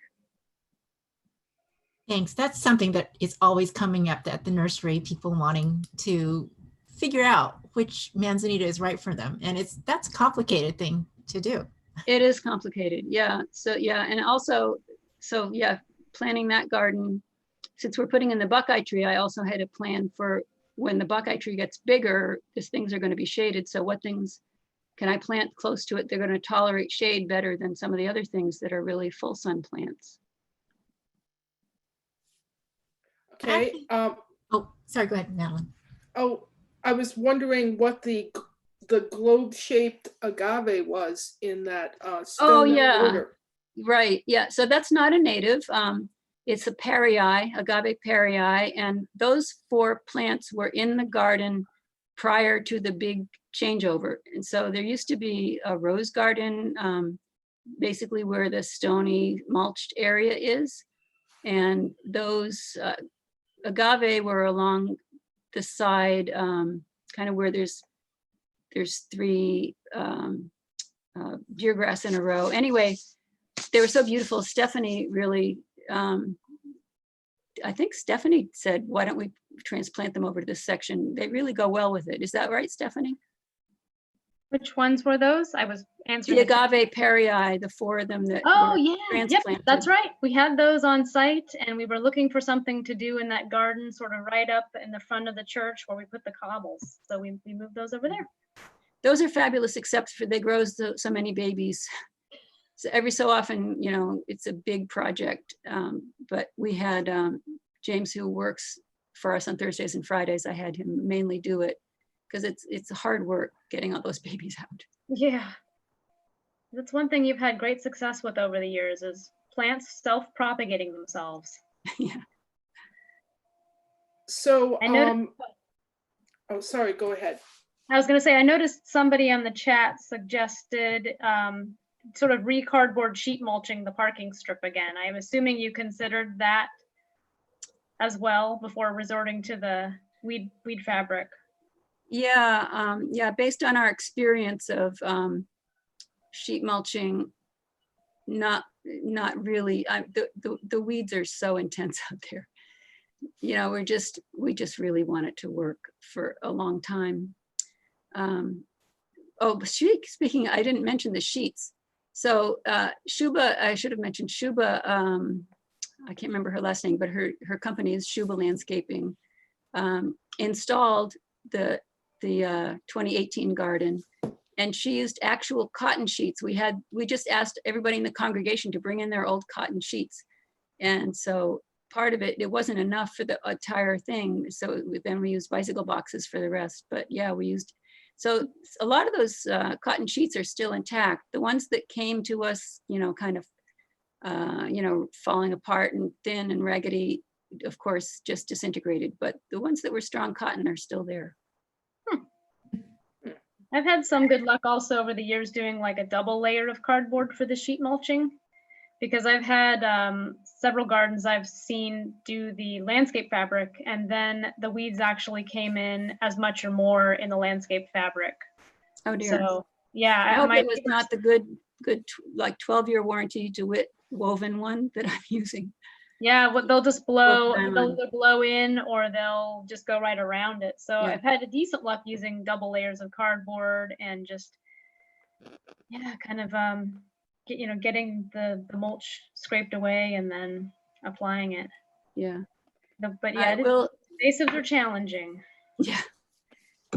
Thanks. That's something that is always coming up at the nursery, people wanting to figure out which manzanita is right for them. And that's a complicated thing to do. It is complicated. Yeah. So, yeah. And also, planning that garden, since we're putting in the buckeye tree, I also had a plan for when the buckeye tree gets bigger, these things are going to be shaded. So what things can I plant close to it? They're going to tolerate shade better than some of the other things that are really full sun plants. Okay. Oh, sorry, go ahead, Madeline. Oh, I was wondering what the globe-shaped agave was in that stone border. Right. Yeah. So that's not a native. It's a perii, agave perii, and those four plants were in the garden prior to the big changeover. And so there used to be a rose garden, basically where the stony mulched area is, and those agave were along the side, kind of where there's three deer grass in a row. Anyway, they were so beautiful. Stephanie really, I think Stephanie said, why don't we transplant them over to this section? They really go well with it. Is that right, Stephanie? Which ones were those? I was answering. The agave perii, the four of them that Oh were yeah, yep, transplanted. that's right. We had those on site, and we were looking for something to do in that garden, sort of right up in the front of the church where we put the cobbles. So we moved those over there. Those are fabulous, except for they grow so many babies. So every so often, it's a big project. But we had James, who works for us on Thursdays and Fridays, I had him mainly do it because it's hard work getting all those babies out. Yeah. That's one thing you've had great success with over the years is plants self-propagating themselves. Yeah. So, I noticed, oh, sorry, go ahead. I was going to say, I noticed somebody on the chat suggested sort of re-cardboard sheet mulching the parking strip again. I'm assuming you considered that as well before resorting to the weed fabric. Yeah, yeah, based on our experience of sheet mulching, not really. The weeds are so intense out there. You know, we just really want it to work for a long time. Oh, speaking, I didn't mention the sheets. So Shuba, I should have mentioned Shuba. I can't remember her last name, but her company is Shuba Landscaping. Installed the 2018 garden, and she used actual cotton sheets. We just asked everybody in the congregation to bring in their old cotton sheets, and so part of it wasn't enough for the entire thing. So then we used bicycle boxes for the rest. But yeah, we used. So a lot of those cotton sheets are still intact. The ones that came to us, you know, kind of, you know, falling apart and thin and raggedy, of course, just disintegrated. But the ones that were strong cotton are still there. I've had some good luck also over the years doing like a double layer of cardboard for the sheet mulching, because I've had several gardens I've seen do the landscape fabric, and then the weeds actually came in as much or more in the landscape fabric. Oh dear. So yeah, I hope it was not the good like 12-year warranty DeWitt woven one that I'm using. Yeah, they'll just blow, Well, they'll either blow in or they'll just go right around it. So Yeah. I've had a decent luck using double layers of cardboard and just, yeah, kind of getting the mulch scraped away and then applying it. Yeah. But yeah, invasives are challenging. Yeah.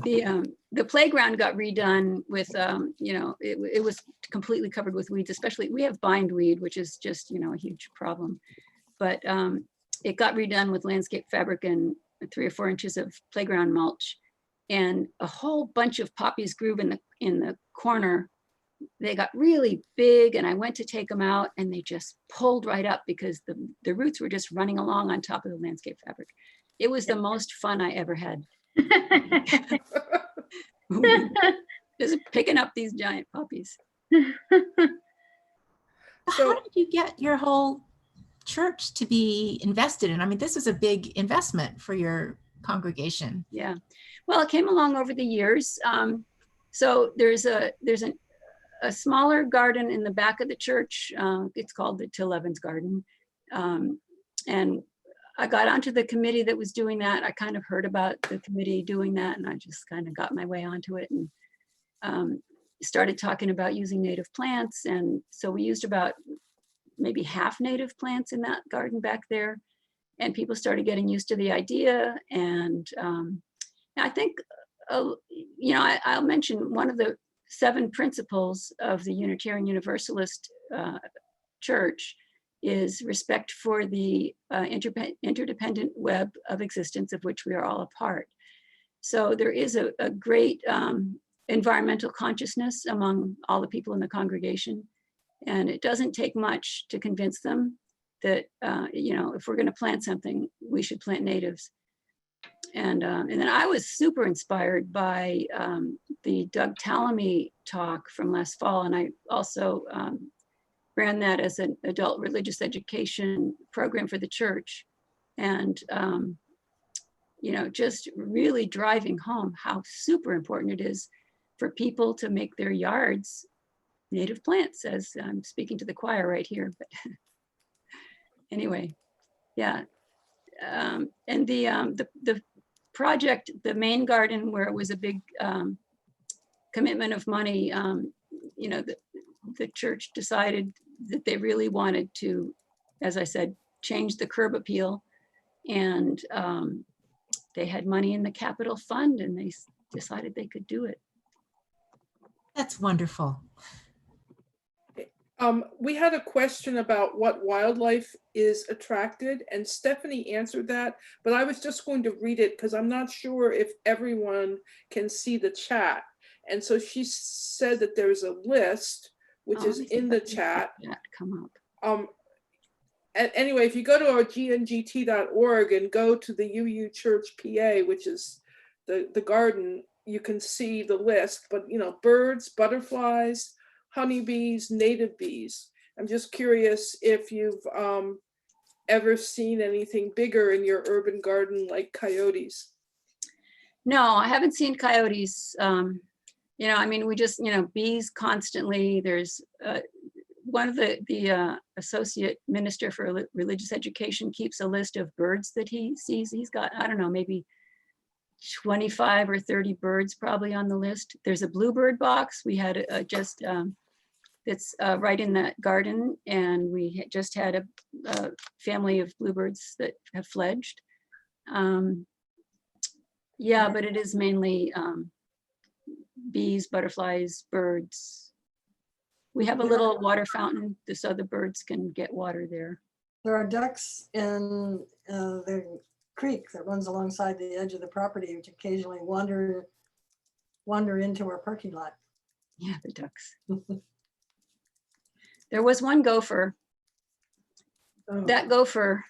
The playground got redone with, you know, it was completely covered with weeds, especially we have bindweed, which is just, you know, a huge problem. But it got redone with landscape fabric and 3 or 4 inches of playground mulch, and a whole bunch of poppies grew in the corner. They got really big, and I went to take them out, and they just pulled right up because the roots were just running along on top of the landscape fabric. It was the most fun I ever had. Just picking up these giant poppies. How did you get your whole church to be invested in? I mean, this is a big investment for your congregation. Yeah, well, it came along over the years. So there's a smaller garden in the back of the church. It's called the Till Evans Garden, and I got onto the committee that was doing that. I kind of heard about the committee doing that, and I just kind of got my way onto it and started talking about using native plants. And so we used about maybe half native plants in that garden back there, and people started getting used to the idea. And I think, you know, I'll mention one of the 7 principles of the Unitarian Universalist Church is respect for the interdependent web of existence of which we are all a part. So there is a great environmental consciousness among all the people in the congregation. And it doesn't take much to convince them that, you know, if we're going to plant something, we should plant natives. And then I was super inspired by the Doug Tallamy talk from last fall. And I also ran that as an adult religious education program for the church. And, you know, just really driving home how super important it is for people to make their yards native plants, as I'm speaking to the choir right here. But anyway, yeah. And the project, the main garden, where it was a big commitment of money, you know, the church decided that they really wanted to, as I said, change the curb appeal. And they had money in the capital fund, and they decided they could do it. That's wonderful. We had a question about what wildlife is attracted, and Stephanie answered that, but I was just going to read it because I'm not sure if everyone can see the chat. And so she said that there's a list which Oh, is let me see in if the I can chat. make that come up. Anyway, if you go to our GNGT.org and go to the UU Church PA, which is the garden, you can see the list, but you know, birds, butterflies, honeybees, native bees. I'm just curious if you've ever seen anything bigger in your urban garden like coyotes. No, I haven't seen coyotes. You know, I mean, we just, you know, bees constantly. There's one of the associate minister for religious education keeps a list of birds that he sees. He's got, I don't know, maybe 25 or 30 birds probably on the list. There's a bluebird box. We had it's right in that garden, and we just had a family of bluebirds that have fledged. Yeah, but it is mainly bees, butterflies, birds. We have a little water fountain so the birds can get water there. There are ducks in the creek that runs alongside the edge of the property, which occasionally wander into our parking lot. Yeah, the ducks. There was one gopher. Oh, That gopher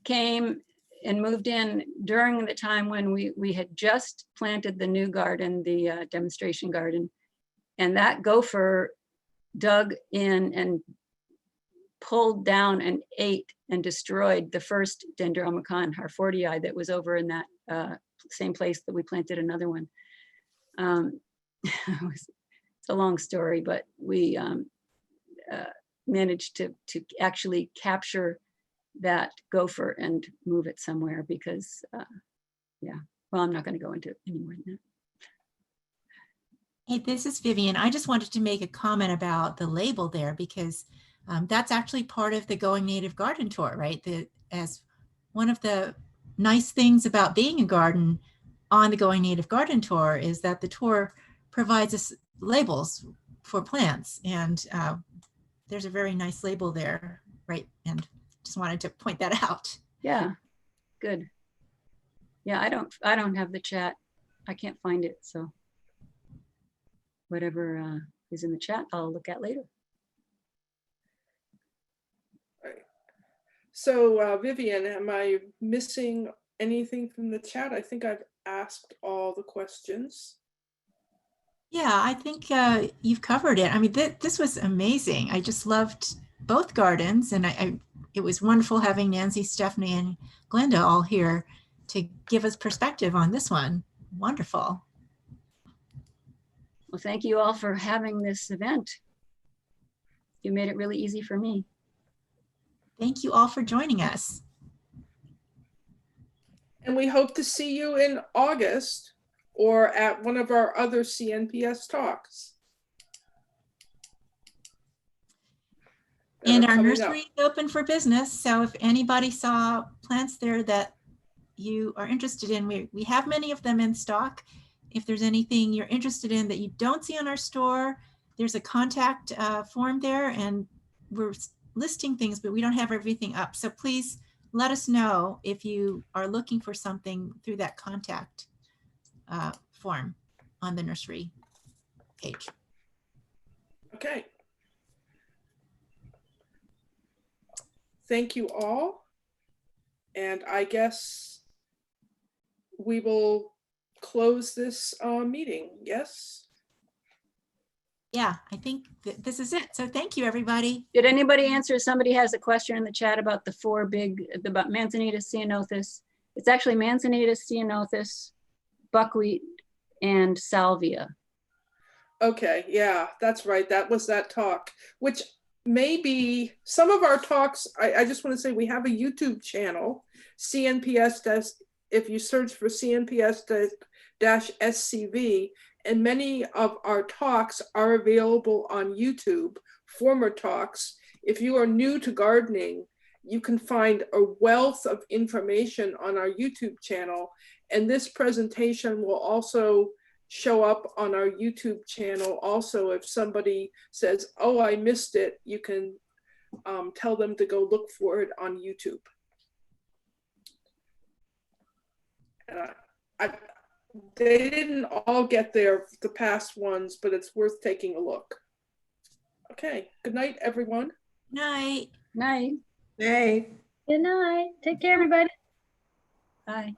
came and moved in during the time when we had just planted the new garden, the demonstration garden. And that gopher dug in and pulled down and ate and destroyed the first Dendromicon harfortii that was over in that same place that we planted another one. It's a long story, but we managed to actually capture that gopher and move it somewhere because, yeah, well, I'm not going to go into it anymore than that. Hey, this is Vivian. I just wanted to make a comment about the label there because that's actually part of the Going Native Garden Tour, right? As one of the nice things about being a garden on the Going Native Garden Tour is that the tour provides us labels for plants, and there's a very nice label there, right? And just wanted to point that out. Yeah, good. Yeah, I don't have the chat. I can't find it, so whatever is in the chat, I'll look at later. Right. So Vivian, am I missing anything from the chat? I think I've asked all the questions. Yeah, I think you've covered it. I mean, this was amazing. I just loved both gardens, and it was wonderful having Nancy, Stephanie, and Glenda all here to give us perspective on this one. Wonderful. Well, thank you all for having this event. You made it really easy for me. Thank you all for joining us. And we hope to see you in August or at one of our other CNPS talks. And our nursery is open for business. So if anybody saw plants there that you are interested in, we have many of them in stock. If there's anything you're interested in that you don't see on our store, there's a contact form there, and we're listing things, but we don't have everything up. So please let us know if you are looking for something through that contact form on the nursery page. Okay. Thank you all. And I guess we will close this meeting, yes? Yeah, I think this is it. So thank you, everybody. Did anybody answer? Somebody has a question in the chat about the about Manzanita ceanothus. It's actually Manzanita ceanothus, buckwheat, and salvia. Okay, Yeah, that's right. That was that talk, which maybe some of our talks, I just want to say we have a YouTube channel, CNPS, if you search for CNPS-SCV, and many of our talks are available on YouTube, former talks. If you are new to gardening, you can find a wealth of information on our YouTube channel. And this presentation will also show up on our YouTube channel. Also, if somebody says, oh, I missed it, you can tell them to go look for it on YouTube. They didn't all get there, the past ones, but it's worth taking a look. Okay, good night, everyone. Night. Night. Hey. Good night. Take care, everybody. Bye.